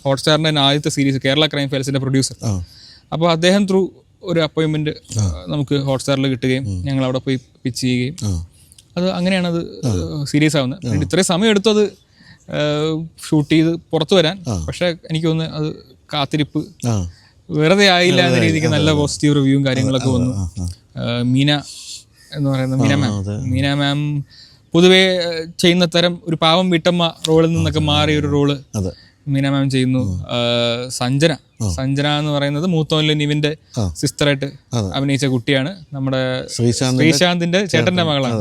ഹോട്ട്സ്റ്റാറിൻ്റെ ആദ്യത്തെ സീരീസ് കേരള ക്രൈം ഫയൽസിൻ്റെ പ്രൊഡ്യൂസർ. അപ്പോൾ അദ്ദേഹം ത്രൂ ഒരു അപ്പോയിൻമെൻറ്റ് നമുക്ക് ഹോട്ട്സ്റ്റാറിൽ കിട്ടുകയും ഞങ്ങൾ അവിടെ പോയി പിച്ച് ചെയ്യുകയും അത് അങ്ങനെയാണ് അത് സീരീസ് ആവുന്നത്. പിന്നെ ഇത്രയും സമയം എടുത്തു അത് ഷൂട്ട് ചെയ്ത് പുറത്തു വരാൻ. പക്ഷേ എനിക്ക് തോന്നുന്നു അത് കാത്തിരിപ്പ് വെറുതെ ആയില്ല എന്ന രീതിക്ക് നല്ല പോസിറ്റീവ് റിവ്യൂവും കാര്യങ്ങളൊക്കെ വന്നു. മീന എന്ന് പറയുന്ന മീന മാം പൊതുവേ ചെയ്യുന്ന തരം ഒരു പാവം വീട്ടമ്മ റോളിൽ നിന്നൊക്കെ മാറിയ ഒരു റോള് മീന മാം ചെയ്യുന്നു. സഞ്ജന എന്ന് പറയുന്നത് മൂത്തോനിലെ നിവിന്റെ സിസ്റ്ററായിട്ട് അഭിനയിച്ച കുട്ടിയാണ്. നമ്മുടെ ശ്രീശാന്തിന്റെ ചേട്ടന്റെ മകളാണ്.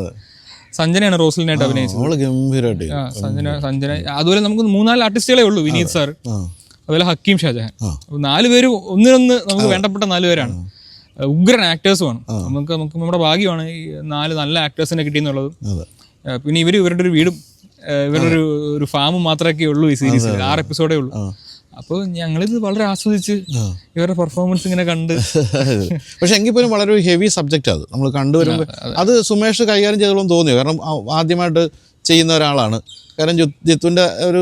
സഞ്ജനയാണ് റോസ്ലിനായിട്ട് അഭിനയിച്ചത്. സഞ്ജന അതുപോലെ നമുക്ക് 3-4 ആർട്ടിസ്റ്റുകളെ ഉള്ളൂ. വിനീത് സാർ, അതുപോലെ ഹക്കീം ഷാജഹാൻ. 4 പേര് ഒന്നിനൊന്ന് നമുക്ക് വേണ്ടപ്പെട്ട 4 പേരാണ്. ഉഗ്രൻ ആക്ടേഴ്സുമാണ്. നമുക്ക് നമ്മുടെ ഭാഗ്യമാണ് ഈ 4 നല്ല ആക്ടേഴ്സിനെ കിട്ടിയെന്നുള്ളത്. പിന്നെ ഇവരുടെ ഒരു വീടും ഇവരുടെ ഒരു ഫാമും മാത്രമേ ഉള്ളൂ ഈ സീരീസിൽ. 6 എപ്പിസോഡേ ഉള്ളൂ. അപ്പോൾ ഞങ്ങളിത് വളരെ ആസ്വദിച്ച് ഇവരുടെ പെർഫോമൻസ് ഇങ്ങനെ കണ്ട്. പക്ഷെ എങ്കിൽ പോലും വളരെ ഒരു ഹെവി സബ്ജക്റ്റ് അത് നമ്മൾ കണ്ടുവരുമ്പോൾ അത് സുമേഷ് കൈകാര്യം ചെയ്തോളം തോന്നിയോ? കാരണം ആദ്യമായിട്ട് ചെയ്യുന്ന ഒരാളാണ്. കാരണം ജിത്തുവിന്റെ ഒരു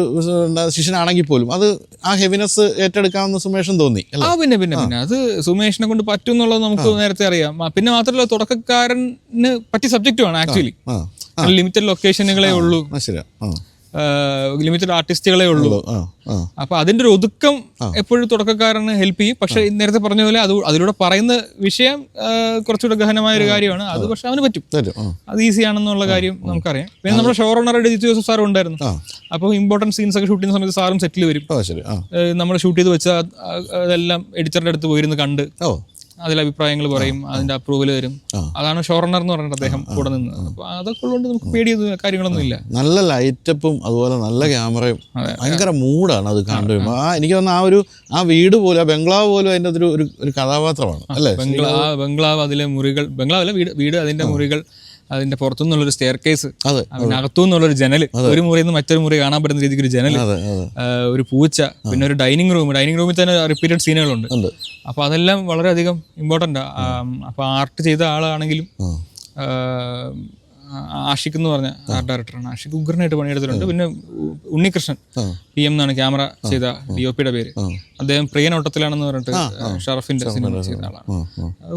ശിഷ്യനാണെങ്കിൽ പോലും അത് ആ ഹെവിനെസ് ഏറ്റെടുക്കാമെന്ന് സുമേഷും തോന്നി. പിന്നെ അത് സുമേഷിനെ കൊണ്ട് പറ്റും എന്നുള്ളത് നമുക്ക് നേരത്തെ അറിയാം. പിന്നെ മാത്രമല്ല തുടക്കക്കാരന് പറ്റിയ സബ്ജക്റ്റുമാണ് ആക്ച്വലി. ലിമിറ്റഡ് ലൊക്കേഷനുകളേ ഉള്ളൂ, ലിമിറ്റഡ് ആർട്ടിസ്റ്റുകളേ ഉള്ളൂ. അപ്പൊ അതിന്റെ ഒരു ഒതുക്കം എപ്പോഴും തുടക്കക്കാരന് ഹെൽപ്പ് ചെയ്യും. പക്ഷെ നേരത്തെ പറഞ്ഞ പോലെ അതിലൂടെ പറയുന്ന വിഷയം കുറച്ചുകൂടെ ഗഹനമായ ഒരു കാര്യമാണ്. അത് പക്ഷെ അവന് പറ്റും, അത് ഈസി ആണെന്നുള്ള കാര്യം നമുക്കറിയാം. പിന്നെ നമ്മുടെ ഷോ റണ്ണറുടെ ജിത്തു ജോസഫ് സാറും ഉണ്ടായിരുന്നു. അപ്പോൾ ഇമ്പോർട്ടൻറ്റ് സീൻസ് ഒക്കെ ഷൂട്ട് ചെയ്യുന്ന സമയത്ത് സാറും സെറ്റിൽ വരും. നമ്മൾ ഷൂട്ട് ചെയ്ത് വെച്ചാൽ അതെല്ലാം എഡിറ്ററുടെ അടുത്ത് പോയിരുന്നു കണ്ട് അതിൽ അഭിപ്രായങ്ങൾ പറയും, അതിന്റെ അപ്രൂവൽ തരും. അതാണ് ഷോ റണ്ണർ എന്ന് പറഞ്ഞിട്ട് അദ്ദേഹം കൂടെ നിന്ന്. അപ്പൊ അതൊക്കെ ഉള്ളതുകൊണ്ട് നമുക്ക് പേടിയ കാര്യങ്ങളൊന്നും ഇല്ല. നല്ല ലൈറ്റപ്പും അതുപോലെ നല്ല ക്യാമറയും ഭയങ്കര മൂഡാണ് അത് കണ്ടുവരുമ്പോൾ. എനിക്ക് തോന്നുന്നു ആ വീട് പോലും ആ ബംഗ്ലാവ് പോലും അതിൻ്റെ ഒരു കഥാപാത്രമാണ് അല്ലേ? ബംഗ്ലാവ്, അതിലെ മുറികൾ, ബംഗ്ലാവല്ല വീട്, അതിന്റെ മുറികൾ, അതിന്റെ പുറത്തുനിന്നുള്ളൊരു സ്റ്റെയർ കേസ്, അതിനകത്തുനിന്നുള്ളൊരു ജനല്, ഒരു മുറിയിൽ നിന്ന് മറ്റൊരു മുറി കാണാൻ പറ്റുന്ന രീതിക്ക് ഒരു ജനല്, ഒരു പൂച്ച, പിന്നെ ഒരു ഡൈനിങ് റൂമിൽ തന്നെ റിപ്പീറ്റഡ് സീനുകളുണ്ട്. അപ്പൊ അതെല്ലാം വളരെയധികം ഇമ്പോർട്ടൻ്റ്. അപ്പൊ ആർട്ട് ചെയ്ത ആളാണെങ്കിലും ആഷിഖ് എന്ന് പറഞ്ഞ ആർട്ട് ഡയറക്ടറാണ്. ആഷിഖ് ഉഗ്രനായിട്ട് പണിയെടുത്തിട്ടുണ്ട്. പിന്നെ ഉണ്ണികൃഷ്ണൻ PM എന്നാണ് ക്യാമറ ചെയ്ത DOPയുടെ പേര്. അദ്ദേഹം പ്രിയനോട്ടത്തിലാണെന്ന് പറഞ്ഞിട്ട് ഷറഫിന്റെ സിനിമ ചെയ്ത ആളാണ്.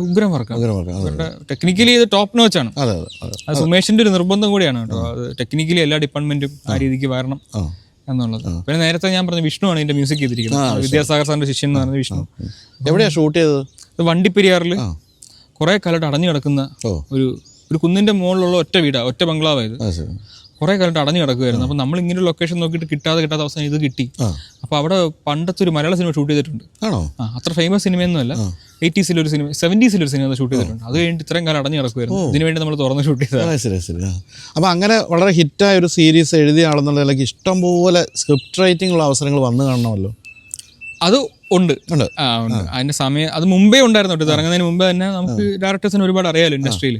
ഉഗ്രം വർക്കാണ്. ടെക്നിക്കലി ഇത് ടോപ്പ് നോച്ചാണ്. അത് സുമേഷിന്റെ ഒരു നിർബന്ധം കൂടിയാണ് കേട്ടോ. അത് ടെക്നിക്കലി എല്ലാ ഡിപ്പാർട്ട്മെന്റും ആ രീതിക്ക് വരണം എന്നുള്ളത്. പിന്നെ നേരത്തെ ഞാൻ പറഞ്ഞ വിഷ്ണുവാണ് ഇതിന്റെ മ്യൂസിക് ചെയ്തിരിക്കുന്നത്. വിദ്യാസാഗർ സാറിന്റെ ശിഷ്യൻ എന്ന് പറഞ്ഞ വിഷ്ണു. എവിടെയാ ഷൂട്ട് ചെയ്തത്? വണ്ടിപ്പെരിയാറിൽ കുറെ കാലത്ത് അടഞ്ഞു കിടക്കുന്ന ഒരു കുന്നിന്റെ മുകളിലുള്ള ഒറ്റ ബംഗ്ലാവായത്. കുറെ കാലത്ത് അടഞ്ഞു കിടക്കുമായിരുന്നു. അപ്പൊ നമ്മൾ ഇങ്ങനെ ലൊക്കേഷൻ നോക്കിയിട്ട് കിട്ടാതെ അവസാനം ഇത് കിട്ടി. അപ്പൊ അവിടെ പണ്ടത്തെ ഒരു മലയാള സിനിമ ഷൂട്ട് ചെയ്തിട്ടുണ്ട്. അത്ര ഫേമസ് സിനിമയൊന്നും അല്ല. 80s ഒരു സിനിമ, 70s ഒരു സിനിമ ഷൂട്ട് ചെയ്തിട്ടുണ്ട്. അത് കഴിഞ്ഞിട്ട് ഇത്രയും കാലം അടഞ്ഞു കിടക്കുമായിരുന്നു. ഇതിനു വേണ്ടി നമ്മൾ തുറന്ന് ഷൂട്ട് ചെയ്തത്. അപ്പൊ അങ്ങനെ വളരെ ഹിറ്റായ ഒരു സീരീസ് എഴുതിയ ആളെന്നുള്ള നിലയ്ക്ക് ഇഷ്ടംപോലെ സ്ക്രിപ്റ്റ് റൈറ്റിംഗ് ഉള്ള അവസരങ്ങൾ വന്നു കാണണമല്ലോ. അത് ഉണ്ട്. അതിന്റെ സമയം അത് മുമ്പേ ഉണ്ടായിരുന്നു കേട്ടോ. ഇറങ്ങുന്നതിന് മുമ്പേ തന്നെ നമുക്ക് ഡയറക്ടേഴ്സിന് ഒരുപാട് അറിയാലോ ഇൻഡസ്ട്രിയിൽ.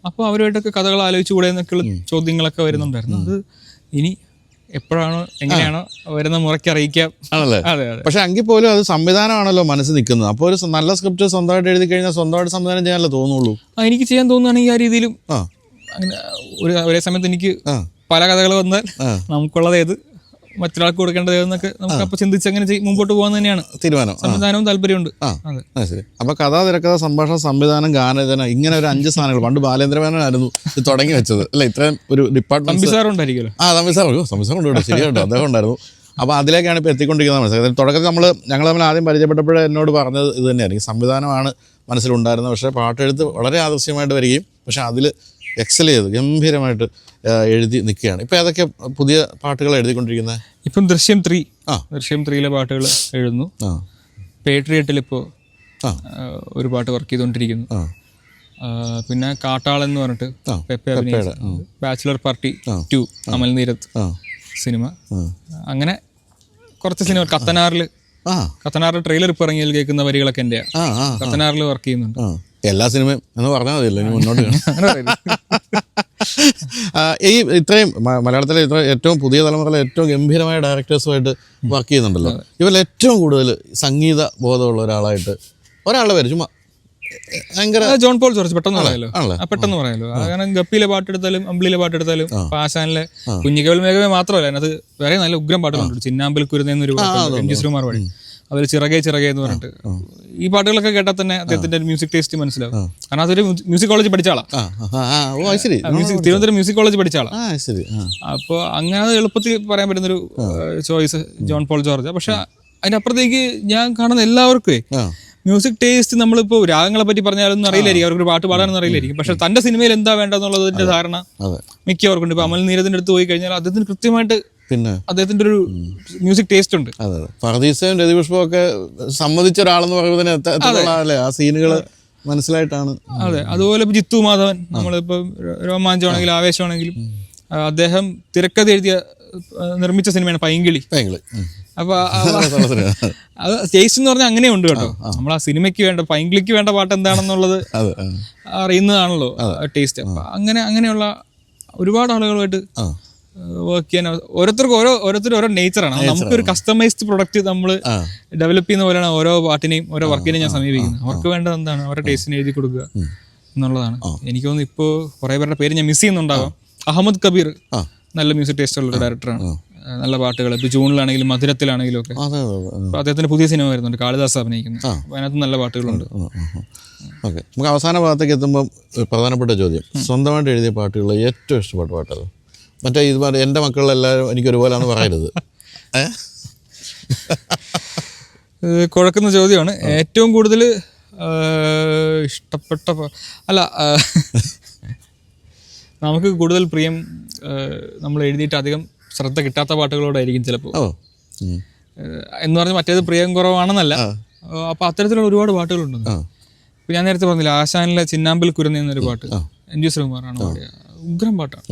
അപ്പോൾ അവരുമായിട്ടൊക്കെ കഥകൾ ആലോചിച്ചുകൂടെ എന്നൊക്കെയുള്ള ചോദ്യങ്ങളൊക്കെ വരുന്നുണ്ടായിരുന്നു. അത് ഇനി എപ്പോഴാണോ എങ്ങനെയാണോ വരുന്ന മുറയ്ക്ക് അറിയിക്കാം. ആണല്ലേ? അതെ. പക്ഷെ എങ്കിൽ പോലും അത് സംവിധാനമാണല്ലോ മനസ്സിൽ നിൽക്കുന്നത്. അപ്പോൾ ഒരു നല്ല സ്ക്രിപ്റ്റ് സ്വന്തമായിട്ട് എഴുതി കഴിഞ്ഞാൽ സ്വന്തമായിട്ട് സംവിധാനം ചെയ്യാനല്ലേ തോന്നുള്ളൂ. എനിക്ക് ചെയ്യാൻ തോന്നുകയാണെങ്കിൽ ആ രീതിയിലും അങ്ങനെ ഒരേ സമയത്ത് എനിക്ക് പല കഥകൾ വന്നാൽ നമുക്കുള്ളത് ഏത് മറ്റൊരാൾക്ക് കൊടുക്കേണ്ടത് എന്നൊക്കെ നമുക്ക് അപ്പൊ ചിന്തിച്ച് അങ്ങനെ മുമ്പോട്ട് പോകാൻ തന്നെയാണ് തീരുമാനം. സംവിധാനവും താല്പര്യമുണ്ട്. ശരി. അപ്പൊ കഥ, തിരക്കഥ, സംഭാഷണം, സംവിധാനം, ഗാനരചന, ഇങ്ങനെ ഒരു 5 സാധനങ്ങൾ പണ്ട് ബാലേന്ദ്രമേനോനായിരുന്നു ഇത് തുടങ്ങി വെച്ചത് അല്ലെ? ഇത്രയും ഒരു ഡിപ്പാർട്ട്മെന്റ്. സംവിധാനം ഉണ്ടായിരിക്കുമല്ലോ. സംവിധാനം ഉണ്ട്, ശരിയാട്ടോ, അദ്ദേഹം ഉണ്ടായിരുന്നു. അപ്പോൾ അതിലേക്കാണ് ഇപ്പോൾ എത്തിക്കൊണ്ടിരിക്കുന്നത് മനസ്സിലായത്. തുടക്കത്തിൽ ഞങ്ങൾ തമ്മിൽ ആദ്യം പരിചയപ്പെട്ടപ്പോഴേ എന്നോട് പറഞ്ഞത് ഇത് തന്നെയായിരിക്കും, സംവിധാനമാണ് മനസ്സിലുണ്ടായിരുന്നത്. പക്ഷേ പാട്ടെഴുത്ത് വളരെ ആദർശ്യമായിട്ട് വരികയും പക്ഷേ അതിൽ എക്സൽ ചെയ്ത് ഗംഭീരമായിട്ട് എഴുതി നിൽക്കുകയാണ്. ഇപ്പോൾ ഏതൊക്കെ പുതിയ പാട്ടുകൾ എഴുതിക്കൊണ്ടിരിക്കുന്നത്? ഇപ്പം ദൃശ്യം 3 പാട്ടുകൾ എഴുതുന്നു. പേട്രിയറ്റിൽ ഇപ്പോൾ ഒരു പാട്ട് വർക്ക് ചെയ്തുകൊണ്ടിരിക്കുന്നു. പിന്നെ കാട്ടാളൻ എന്ന് പറഞ്ഞിട്ട് പെപ്പെ അഭിനയിച്ച ബാച്ചിലർ പാർട്ടി 2 അമൽ നീരത്ത് സിനിമ. അങ്ങനെ കുറച്ച് സിനിമ. കത്തനാറിൽ ട്രെയിലർ ഇപ്പോൾ ഇറങ്ങിയാൽ കേൾക്കുന്ന വരികളൊക്കെ എൻ്റെ കത്തനാറിൽ വർക്ക് ചെയ്യുന്നുണ്ട്. എല്ലാ സിനിമയും എന്ന് പറഞ്ഞാൽ മതിയല്ലോ ഇനി മുന്നോട്ട്. ഈ ഇത്രയും മലയാളത്തിലെ ഏറ്റവും പുതിയ തലമുറയിലെ ഏറ്റവും ഗംഭീരമായ ഡയറക്ടേഴ്സുമായിട്ട് വർക്ക് ചെയ്യുന്നുണ്ടല്ലോ. ഇവരിൽ ഏറ്റവും കൂടുതൽ സംഗീത ബോധമുള്ള ഒരാളുടെ പേര് ചുമ്മാ ഭയങ്കര ജോൺ പോൾ ജോർജ്. പെട്ടെന്ന് പറയാലോ. കാരണം ഗപ്പിയിലെ പാട്ടെടുത്താലും അമ്പിളിയിലെ പാട്ടെടുത്താലും പാശാനിലെ കുഞ്ഞിക്കവൽ മേഘമേ മാത്രമല്ല, അതിനകത്ത് വേറെ നല്ല ഉഗ്രം പാട്ടുകളുണ്ട്. ചിന്നാമ്പൽ കുരുന്നൊരു എം.ജി. ശ്രീകുമാർ പാടി, അതിൽ ചിറകെ എന്ന് പറഞ്ഞിട്ട്. ഈ പാട്ടുകളൊക്കെ കേട്ടാൽ തന്നെ അദ്ദേഹത്തിന്റെ മ്യൂസിക് ടേസ്റ്റ് മനസ്സിലാവും. കാരണം അതൊരു മ്യൂസിക് കോളേജ് പഠിച്ച ആളാ. തിരുവനന്തപുരം മ്യൂസിക് കോളേജ് പഠിച്ച ആളാ. അപ്പോൾ അങ്ങനെ അത് എളുപ്പത്തിൽ പറയാൻ പറ്റുന്നൊരു ചോയ്സ് ജോൺ പോൾ ജോർജ്. പക്ഷെ അതിന്റെ അപ്പുറത്തേക്ക് ഞാൻ കാണുന്ന എല്ലാവർക്കും മ്യൂസിക് ടേസ്റ്റ്, നമ്മളിപ്പോൾ രാഗങ്ങളെ പറ്റി പറഞ്ഞാലൊന്നും അറിയില്ലായിരിക്കും, അവർക്ക് പാട്ട് പാടാനൊന്നും അറിയില്ലായിരിക്കും. പക്ഷെ തന്റെ സിനിമയിൽ എന്താ വേണ്ടതെന്നുള്ളതിന്റെ ധാരണ മിക്കവർക്കുണ്ട്. ഇപ്പൊ അമൽ നീരദിന്റെ അടുത്ത് പോയി കഴിഞ്ഞാൽ അദ്ദേഹത്തിന് കൃത്യമായിട്ട് അദ്ദേഹത്തിന്റെ ഒരു മ്യൂസിക് ടേസ്റ്റ് ഉണ്ട്. പർദീസയും രതിപുഷ്പവും ഒക്കെ സമ്മതിച്ച ഒരാളെന്ന് പറയുന്നത് ആ സീനുകള് മനസ്സിലായിട്ടാണ്. അതെ. അതുപോലെ ജിത്തു മാധവൻ, നമ്മളിപ്പോ രോമാഞ്ചമാണെങ്കിലും ആവേശമാണെങ്കിലും അദ്ദേഹം തിരക്കഥ നിർമ്മിച്ച സിനിമയാണ് പൈങ്കിളി. അപ്പൊ അത് ടേസ്റ്റ് എന്ന് പറഞ്ഞാൽ അങ്ങനെ ഉണ്ട് കേട്ടോ. നമ്മൾ ആ സിനിമയ്ക്ക് വേണ്ട, പൈങ്കിളിക്ക് വേണ്ട പാട്ട് എന്താണെന്നുള്ളത് അറിയുന്നതാണല്ലോ ടേസ്റ്റ്. അപ്പൊ അങ്ങനെയുള്ള ഒരുപാട് ആളുകളുമായിട്ട് വർക്ക് ചെയ്യാൻ ഓരോരുത്തരും ഓരോ നേച്ചറാണ്. നമുക്കൊരു കസ്റ്റമൈസ്ഡ് പ്രൊഡക്റ്റ് നമ്മൾ ഡെവലപ്പ് ചെയ്യുന്ന പോലെയാണ് ഓരോ പാട്ടിനെയും ഓരോ വർക്കിനെയും ഞാൻ സമീപിക്കുന്നത്. അവർക്ക് വേണ്ടത് എന്താണ്, അവരുടെ ടേസ്റ്റിന് എഴുതി കൊടുക്കുക എന്നുള്ളതാണ്. എനിക്ക് തോന്നുന്നു ഇപ്പോൾ കുറേ പേരുടെ പേര് ഞാൻ മിസ് ചെയ്യുന്നുണ്ടാവാം. അഹമ്മദ് കബീർ നല്ല മ്യൂസിക് ടേസ്റ്റ് ഉള്ള ഒരു ഡയറക്ടറാണ്. നല്ല പാട്ടുകൾ ഇപ്പോൾ ജൂണിലാണെങ്കിലും മധുരത്തിലാണെങ്കിലും ഒക്കെ. അപ്പോൾ അദ്ദേഹത്തിന്റെ പുതിയ സിനിമ വരുന്നുണ്ട്, കാളിദാസ് അഭിനയിക്കുന്നത്. അപ്പോൾ അതിനകത്ത് നല്ല പാട്ടുകളുണ്ട്. ഓക്കെ, നമുക്ക് അവസാന ഭാഗത്തേക്ക് എത്തുമ്പോൾ പ്രധാനപ്പെട്ട ചോദ്യം, സ്വന്തമായിട്ട് എഴുതിയ പാട്ടുകളിൽ ഏറ്റവും ഇഷ്ടപ്പെട്ട പാട്ടത്? മറ്റേ ഇത് എൻ്റെ മക്കളെല്ലാവരും എനിക്ക് ഒരുപോലെയാണെന്ന് പറയരുത്. കുഴക്കുന്ന ചോദ്യമാണ്. ഏറ്റവും കൂടുതൽ ഇഷ്ടപ്പെട്ട നമുക്ക് കൂടുതൽ പ്രിയം നമ്മൾ എഴുതിയിട്ട് അധികം ശ്രദ്ധ കിട്ടാത്ത പാട്ടുകളോടായിരിക്കും ചിലപ്പോൾ. എന്ന് പറഞ്ഞാൽ മറ്റേത് പ്രിയം കുറവാണെന്നല്ല. അപ്പോൾ അത്തരത്തിലുള്ള ഒരുപാട് പാട്ടുകളുണ്ട്. ഇപ്പം ഞാൻ നേരത്തെ പറഞ്ഞില്ല, ആശാനിലെ ചിന്നാമ്പൽ കുരുന്ന എന്നൊരു പാട്ട് എം.ജി. ശ്രീകുമാറാണ് പാടിയ ഉഗ്രം പാട്ടാണ്.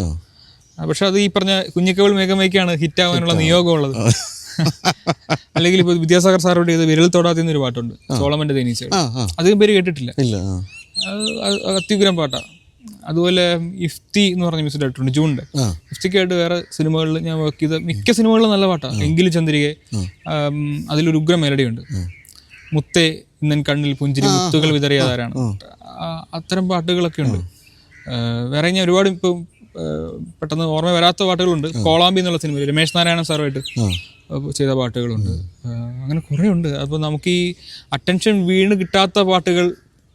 പക്ഷെ അത് ഈ പറഞ്ഞ കുഞ്ഞിക്കവൾ മേഘമയ്ക്കാണ് ഹിറ്റാവാനുള്ള നിയോഗമുള്ളത്. അല്ലെങ്കിൽ ഇപ്പോൾ വിദ്യാസാഗർ സാറോട് ചെയ്ത് വിരൽ തൊടാത്തിന്നൊരു പാട്ടുണ്ട്, സോളമന്റെ തേനീച്ച. അധികം പേര് കേട്ടിട്ടില്ല. അത്യുഗ്രം പാട്ടാണ്. അതുപോലെ ഇഫ്തി എന്ന് പറഞ്ഞ മ്യൂസിക് ഡയറക്ടറുണ്ട്, ജൂണിന്റെ. ഇഫ്തിക്കായിട്ട് വേറെ സിനിമകളിൽ ഞാൻ വർക്ക് ചെയ്ത മിക്ക സിനിമകളിലും നല്ല പാട്ടാണ്. എങ്കിലും ചന്ദ്രികെ, അതിലൊരു ഉഗ്രം മെലഡി ഉണ്ട്. മുത്തേ ഇന്നൻ കണ്ണിൽ പുഞ്ചിരി മുത്തുകൾ വിതറിയതാരാണ്. അത്തരം പാട്ടുകളൊക്കെ ഉണ്ട്. വേറെ ഞാൻ ഒരുപാട് ഇപ്പം പെട്ടെന്ന് ഓർമ്മ വരാത്ത പാട്ടുകളുണ്ട്. കോളാമ്പി എന്നുള്ള സിനിമയിൽ രമേശ് നാരായണൻ സാറുമായിട്ട് ചെയ്ത പാട്ടുകളുണ്ട്. അങ്ങനെ കുറേ ഉണ്ട്. അപ്പോൾ നമുക്ക് ഈ അറ്റൻഷൻ വീണ് കിട്ടാത്ത പാട്ടുകൾ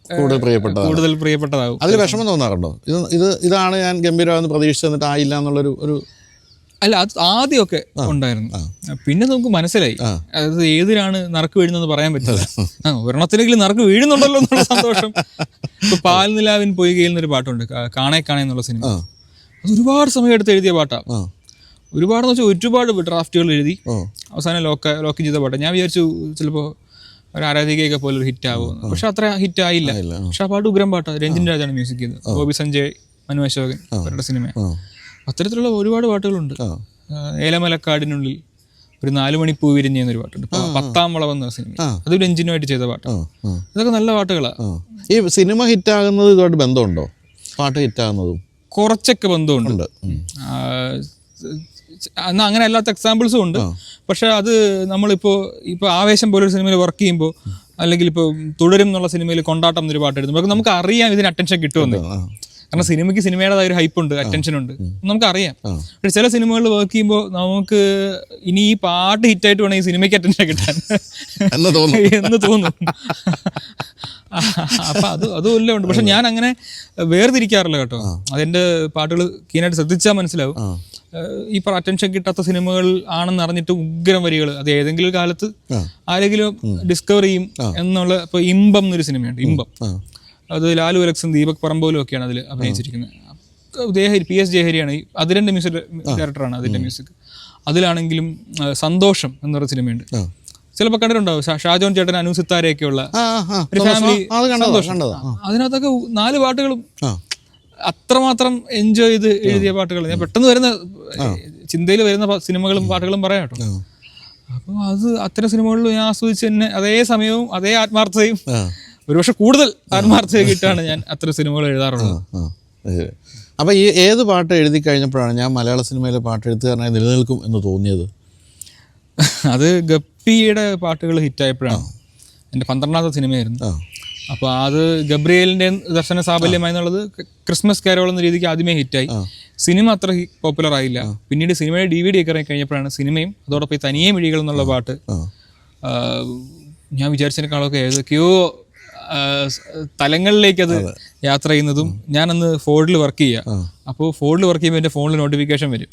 കൂടുതൽ പ്രിയപ്പെട്ടതാകും. അതിൽ വിഷമം തോന്നാറുണ്ടോ? ഇതാണ് ഞാൻ ഗംഭീരമാണെന്ന് പ്രതീക്ഷിച്ചു എന്നിട്ട് ആയില്ല എന്നുള്ളൊരു അല്ല, അത് ആദ്യമൊക്കെ ഉണ്ടായിരുന്നു. പിന്നെ നമുക്ക് മനസ്സിലായി അതായത് ഏതിനാണ് നറുക്ക് വീഴുന്നതെന്ന് പറയാൻ പറ്റില്ല. ഒരെണ്ണത്തിനെങ്കിലും നറുക്ക് വീഴുന്നുണ്ടല്ലോ എന്നുള്ള സന്തോഷം. ഇപ്പൊ പാൽ നിലാവിൻ പൊയ്കയിൽ നിന്നൊരു പാട്ടുണ്ട്, കാണേ കാണേ എന്നുള്ള സിനിമ. അത് ഒരുപാട് സമയം എടുത്ത് എഴുതിയ പാട്ടാണ്. ഒരുപാടെന്ന് വെച്ചാൽ ഒരുപാട് ഡ്രാഫ്റ്റുകൾ എഴുതി അവസാനം ലോക്ക് ചെയ്ത പാട്ടാണ്. ഞാൻ വിചാരിച്ചു ചിലപ്പോൾ ഒരു ആരാധികയൊക്കെ പോലെ ഒരു ഹിറ്റ് ആവുമെന്ന്. പക്ഷെ അത്ര ഹിറ്റ് ആയില്ല. പക്ഷെ ആ പാട്ട് ഉഗ്രം പാട്ടാണ്. രഞ്ജിൻ രാജാണ് മ്യൂസിക് ചെയ്തത്. ഗോപി സഞ്ജയ്, മനു അശോകൻ അവരുടെ സിനിമ. അത്തരത്തിലുള്ള ഒരുപാട് പാട്ടുകളുണ്ട്. ഏലമലക്കാടിനുള്ളിൽ ഒരു 4 മണി പൂ വിരിഞ്ഞ എന്നൊരു പാട്ടുണ്ട്, 10-ാം വളവെന്ന സിനിമ. അത് രഞ്ജിനുമായിട്ട് ചെയ്ത പാട്ടാണ്. ഇതൊക്കെ നല്ല പാട്ടുകളാണ്. ഈ സിനിമ ഹിറ്റാകുന്നത് ഇതുമായിട്ട് ബന്ധമുണ്ടോ? പാട്ട് ഹിറ്റാകുന്നതും കുറച്ചൊക്കെ ബന്ധമുണ്ട്. എന്നാൽ അങ്ങനെ അല്ലാത്ത എക്സാമ്പിൾസും ഉണ്ട്. പക്ഷെ അത് ഇപ്പോൾ ആവേശം പോലൊരു സിനിമയിൽ വർക്ക് ചെയ്യുമ്പോൾ, അല്ലെങ്കിൽ ഇപ്പോൾ തുടരും എന്നുള്ള സിനിമയിൽ കൊണ്ടാട്ടം എന്നൊരു പാട്ട് എഴുതുമ്പോൾ നമുക്ക് അറിയാം ഇതിന് അറ്റൻഷൻ കിട്ടുമെന്ന്. കാരണം സിനിമയ്ക്ക് സിനിമയുടേതായ ഒരു ഹൈപ്പ് ഉണ്ട്, അറ്റൻഷൻ ഉണ്ട്, നമുക്കറിയാം. പക്ഷെ ചില സിനിമകളിൽ വർക്ക് ചെയ്യുമ്പോൾ നമുക്ക് ഇനി ഈ പാട്ട് ഹിറ്റായിട്ട് വേണം ഈ സിനിമയ്ക്ക് അറ്റൻഷൻ കിട്ടാൻ എന്ന് തോന്നും. അപ്പൊ അതും ഉണ്ട്. പക്ഷെ ഞാൻ അങ്ങനെ വേർതിരിക്കാറില്ല കേട്ടോ. അതെന്റെ പാട്ടുകൾ കീനായിട്ട് ശ്രദ്ധിച്ചാൽ മനസ്സിലാവും. ഈ അറ്റൻഷൻ കിട്ടാത്ത സിനിമകൾ ആണെന്ന് അറിഞ്ഞിട്ട് ഉഗ്രം വരികൾ അത് ഏതെങ്കിലും കാലത്ത് ആരെങ്കിലും ഡിസ്കവർ ചെയ്യും എന്നുള്ള. ഇപ്പൊ ഇമ്പം എന്നൊരു സിനിമയുണ്ട്, ഇമ്പം. അത് ലാലു അലക്സും ദീപക് പറമ്പോലും ഒക്കെയാണ് അതിൽ അഭിനയിച്ചിരിക്കുന്നത്. PS ജയഹരിയാണ് അതിരന്റെ മ്യൂസിക് ഡയറക്ടറാണ് അതിന്റെ മ്യൂസിക്. അതിലാണെങ്കിലും സന്തോഷം എന്നൊരു സിനിമയുണ്ട്, ചിലപ്പോൾ കണ്ടിട്ടുണ്ടാവും. ഷാജോൺ ചേട്ടൻ, അനു സിത്താരയൊക്കെയുള്ള ഒരു ഫാമിലി സന്തോഷം. അതിനകത്തൊക്കെ 4 പാട്ടുകളും അത്രമാത്രം എൻജോയ് ചെയ്ത് എഴുതിയ പാട്ടുകൾ. ഞാൻ പെട്ടെന്ന് വരുന്ന ചിന്തയിൽ വരുന്ന സിനിമകളും പാട്ടുകളും പറയാം കേട്ടോ. അപ്പം അത്തരം സിനിമകളിൽ ഞാൻ ആസ്വദിച്ച് തന്നെ അതേ സമയവും അതേ ആത്മാർത്ഥതയും ഒരുപക്ഷെ കൂടുതൽ ആത്മാർത്ഥത കിട്ടാണ് ഞാൻ അത്തരം സിനിമകൾ എഴുതാറുള്ളത്. അപ്പൊ ഈ ഏത് പാട്ട് എഴുതി കഴിഞ്ഞപ്പോഴാണ് ഞാൻ മലയാള സിനിമയിലെ പാട്ട് എഴുത്തുകാരനായി നിലനിൽക്കും എന്ന് തോന്നിയത്? അത് ഗപ്പിയുടെ പാട്ടുകൾ ഹിറ്റായപ്പോഴാണ്. എൻ്റെ 12ാമത്തെ സിനിമയായിരുന്നു. അപ്പോൾ അത് ഗബ്രിയേലിൻ്റെ ദർശന സാഫല്യമായി എന്നുള്ളത് ക്രിസ്മസ് കാരോൾ എന്ന രീതിക്ക് ആദ്യമേ ഹിറ്റായി. സിനിമ അത്ര പോപ്പുലർ ആയില്ല. പിന്നീട് സിനിമയുടെ DVD ഒക്കെ ഇറങ്ങി കഴിഞ്ഞപ്പോഴാണ് സിനിമയും അതോടൊപ്പം ഈ തനിയെ മിഴികൾ എന്നുള്ള പാട്ട് ഞാൻ വിചാരിച്ചതിനേക്കാളൊക്കെ ഏതൊക്കെയോ തലങ്ങളിലേക്ക് അത് യാത്ര ചെയ്യുന്നതും. ഞാനന്ന് ഫോർഡിൽ വർക്ക് ചെയ്യുക. അപ്പോൾ ഫോർഡിൽ വർക്ക് ചെയ്യുമ്പോൾ എൻ്റെ ഫോണിൽ നോട്ടിഫിക്കേഷൻ വരും,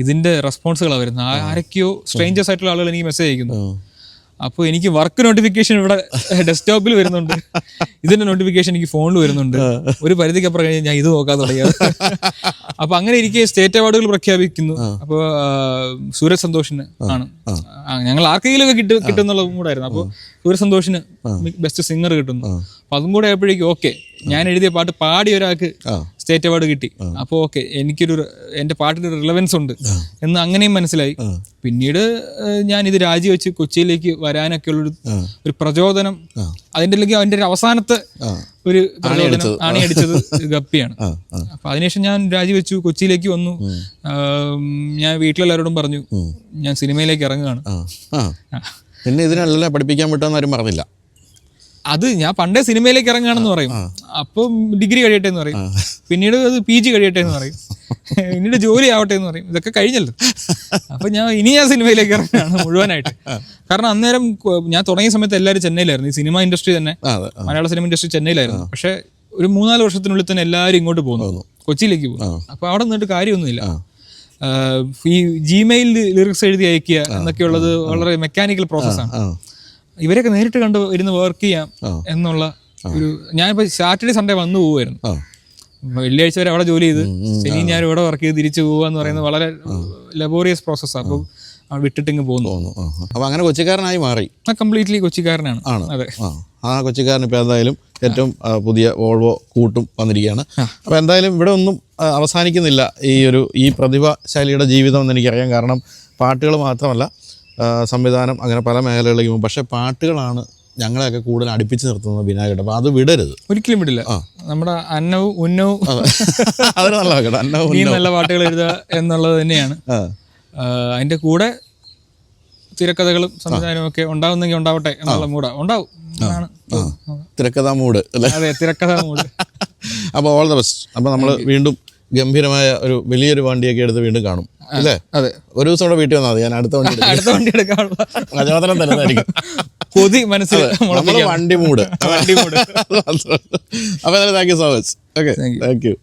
ഇതിൻ്റെ റെസ്പോൺസുകളാണ് വരുന്നത്. ആരൊക്കെയോ സ്ട്രേഞ്ചേഴ്സ് ആയിട്ടുള്ള ആളുകൾ എനിക്ക് മെസ്സേജ് അയക്കുന്നു. അപ്പോൾ എനിക്ക് വർക്ക് നോട്ടിഫിക്കേഷൻ ഇവിടെ ഡെസ്ക്ടോപ്പിൽ വരുന്നുണ്ട്, ഇതിന്റെ നോട്ടിഫിക്കേഷൻ എനിക്ക് ഫോണിൽ വരുന്നുണ്ട്. ഒരു പരിധിക്കപ്പുറം കഴിഞ്ഞ് ഞാൻ ഇത് നോക്കാൻ തുടങ്ങിയത്. അപ്പൊ അങ്ങനെ ഇരിക്കെ സ്റ്റേറ്റ് അവാർഡുകൾ പ്രഖ്യാപിക്കുന്നു. അപ്പോൾ സൂരജ് സന്തോഷിന് ആണ്, ഞങ്ങൾ ആർക്കെങ്കിലും ഒക്കെ കിട്ടുന്നുള്ള കൂടായിരുന്നു. അപ്പോൾ സൂരജ് സന്തോഷിന് ബെസ്റ്റ് സിംഗർ കിട്ടുന്നു. അപ്പൊ അതും കൂടെ ആയപ്പോഴേക്കും ഓക്കെ, ഞാൻ എഴുതിയ പാട്ട് പാടി ഒരാൾക്ക് സ്റ്റേറ്റ് അവാർഡ് കിട്ടി. അപ്പോൾ ഓക്കെ, എൻ്റെ പാട്ടിന് റിലവൻസ് ഉണ്ട് എന്ന് അങ്ങനെയും മനസ്സിലായി. പിന്നീട് ഞാൻ ഇത് രാജിവെച്ച് കൊച്ചിയിലേക്ക് വരാനൊക്കെ ഒരു പ്രചോദനം, അതിൻ്റെ ഒരു അവസാനത്തെ ഒരു പ്രചോദനം ആണിയടിച്ചത് ഗപ്പിയാണ്. അപ്പൊ അതിനുശേഷം ഞാൻ രാജിവെച്ചു, കൊച്ചിയിലേക്ക് വന്നു. ഞാൻ വീട്ടിലെല്ലാവരോടും പറഞ്ഞു ഞാൻ സിനിമയിലേക്ക് ഇറങ്ങുകയാണ്. പിന്നെ ഇതിനെല്ലാം പഠിപ്പിക്കാൻ പറ്റുമെന്നാരും പറഞ്ഞില്ല. അത് ഞാൻ പണ്ടേ സിനിമയിലേക്ക് ഇറങ്ങുകയാണെന്ന് പറയും. അപ്പം ഡിഗ്രി കഴിയട്ടെ എന്ന് പറയും, പിന്നീട് അത് PG കഴിയട്ടെ എന്ന് പറയും, പിന്നീട് ജോലി ആവട്ടെ എന്ന് പറയും. ഇതൊക്കെ കഴിഞ്ഞല്ലോ. അപ്പൊ ഞാൻ സിനിമയിലേക്ക് ഇറങ്ങുകയാണ് മുഴുവനായിട്ട്. കാരണം അന്നേരം ഞാൻ തുടങ്ങിയ സമയത്ത് എല്ലാവരും ചെന്നൈയിലായിരുന്നു. ഈ സിനിമ ഇൻഡസ്ട്രി തന്നെ, മലയാള സിനിമ ഇൻഡസ്ട്രി ചെന്നൈയിലായിരുന്നു. പക്ഷെ ഒരു 3-4 വർഷത്തിനുള്ളിൽ തന്നെ എല്ലാവരും ഇങ്ങോട്ട് പോകുന്നു, കൊച്ചിയിലേക്ക് പോകുന്നു. അപ്പൊ അവിടെ നിന്നിട്ട് കാര്യമൊന്നുമില്ല. ഈ Gmail ലിറിക്സ് എഴുതി അയക്കുക എന്നൊക്കെയുള്ളത് വളരെ മെക്കാനിക്കൽ പ്രോസസ്സാണ്. ഇവരൊക്കെ നേരിട്ട് കണ്ട് ഇരുന്ന് വർക്ക് ചെയ്യാം എന്നുള്ള ഒരു, ഞാനിപ്പോൾ സാറ്റർഡേ സൺഡേ വന്നു പോവുമായിരുന്നു. വെള്ളിയാഴ്ച വരെ അവിടെ ജോലി ചെയ്ത് ശനി ഞാൻ ഇവിടെ വർക്ക് ചെയ്ത് തിരിച്ചു പോവുക എന്ന് പറയുന്നത് വളരെ ലബോറിയസ് പ്രോസസ്സാണ്. അപ്പോൾ വിട്ടിട്ടിങ്ങ് പോകുന്നു. അപ്പോൾ അങ്ങനെ കൊച്ചിക്കാരനായി മാറി. കംപ്ലീറ്റ്ലി കൊച്ചിക്കാരനാണ്. അതെ, ആ കൊച്ചിക്കാരൻ ഇപ്പോൾ എന്തായാലും ഏറ്റവും പുതിയ വോൾവോ കൂട്ടും വന്നിരിക്കുകയാണ്. അപ്പോൾ എന്തായാലും ഇവിടെ ഒന്നും അവസാനിക്കുന്നില്ല ഈ പ്രതിഭാശാലിയുടെ ജീവിതം എന്ന് എനിക്കറിയാം. കാരണം പാട്ടുകൾ മാത്രമല്ല, സംവിധാനം, അങ്ങനെ പല മേഖലകളിലേക്ക് പോകും. പക്ഷേ പാട്ടുകളാണ് ഞങ്ങളെയൊക്കെ കൂടുതൽ അടുപ്പിച്ച് നിർത്തുന്നത് വിനായകൻ. അപ്പോൾ അത് വിടരുത്, ഒരിക്കലും വിടില്ല. നമ്മുടെ അന്നവും ഉന്നവും അത് നല്ല കേട്ടോ, അന്നവും നല്ല പാട്ടുകൾ എഴുതുക എന്നുള്ളത് തന്നെയാണ്. അതിൻ്റെ കൂടെ തിരക്കഥകളും സംവിധാനവും ഒക്കെ ഉണ്ടാവുന്നെങ്കിൽ ഉണ്ടാവട്ടെ എന്നുള്ള മൂഡ് ഉണ്ടാവും. തിരക്കഥാ മൂഡ് അല്ലേ? അതെ, തിരക്കഥാ മൂഡ്. അപ്പോൾ ഓൾ ദ ബെസ്റ്റ്. അപ്പോൾ നമ്മൾ വീണ്ടും ഗംഭീരമായ ഒരു വലിയൊരു വണ്ടിയൊക്കെ എടുത്ത് വീണ്ടും കാണും അല്ലേ? അതെ, ഒരു ദിവസം കൂടെ വീട്ടിൽ വന്നാൽ മതി, ഞാൻ അടുത്ത വണ്ടി എടുക്കാനുള്ള പ്രചോദനം തരുന്നതായിരിക്കും. കൊതി മനസ്സിൽ വണ്ടി മൂഡ്. അപ്പോൾ thank you so much. Okay, thank you.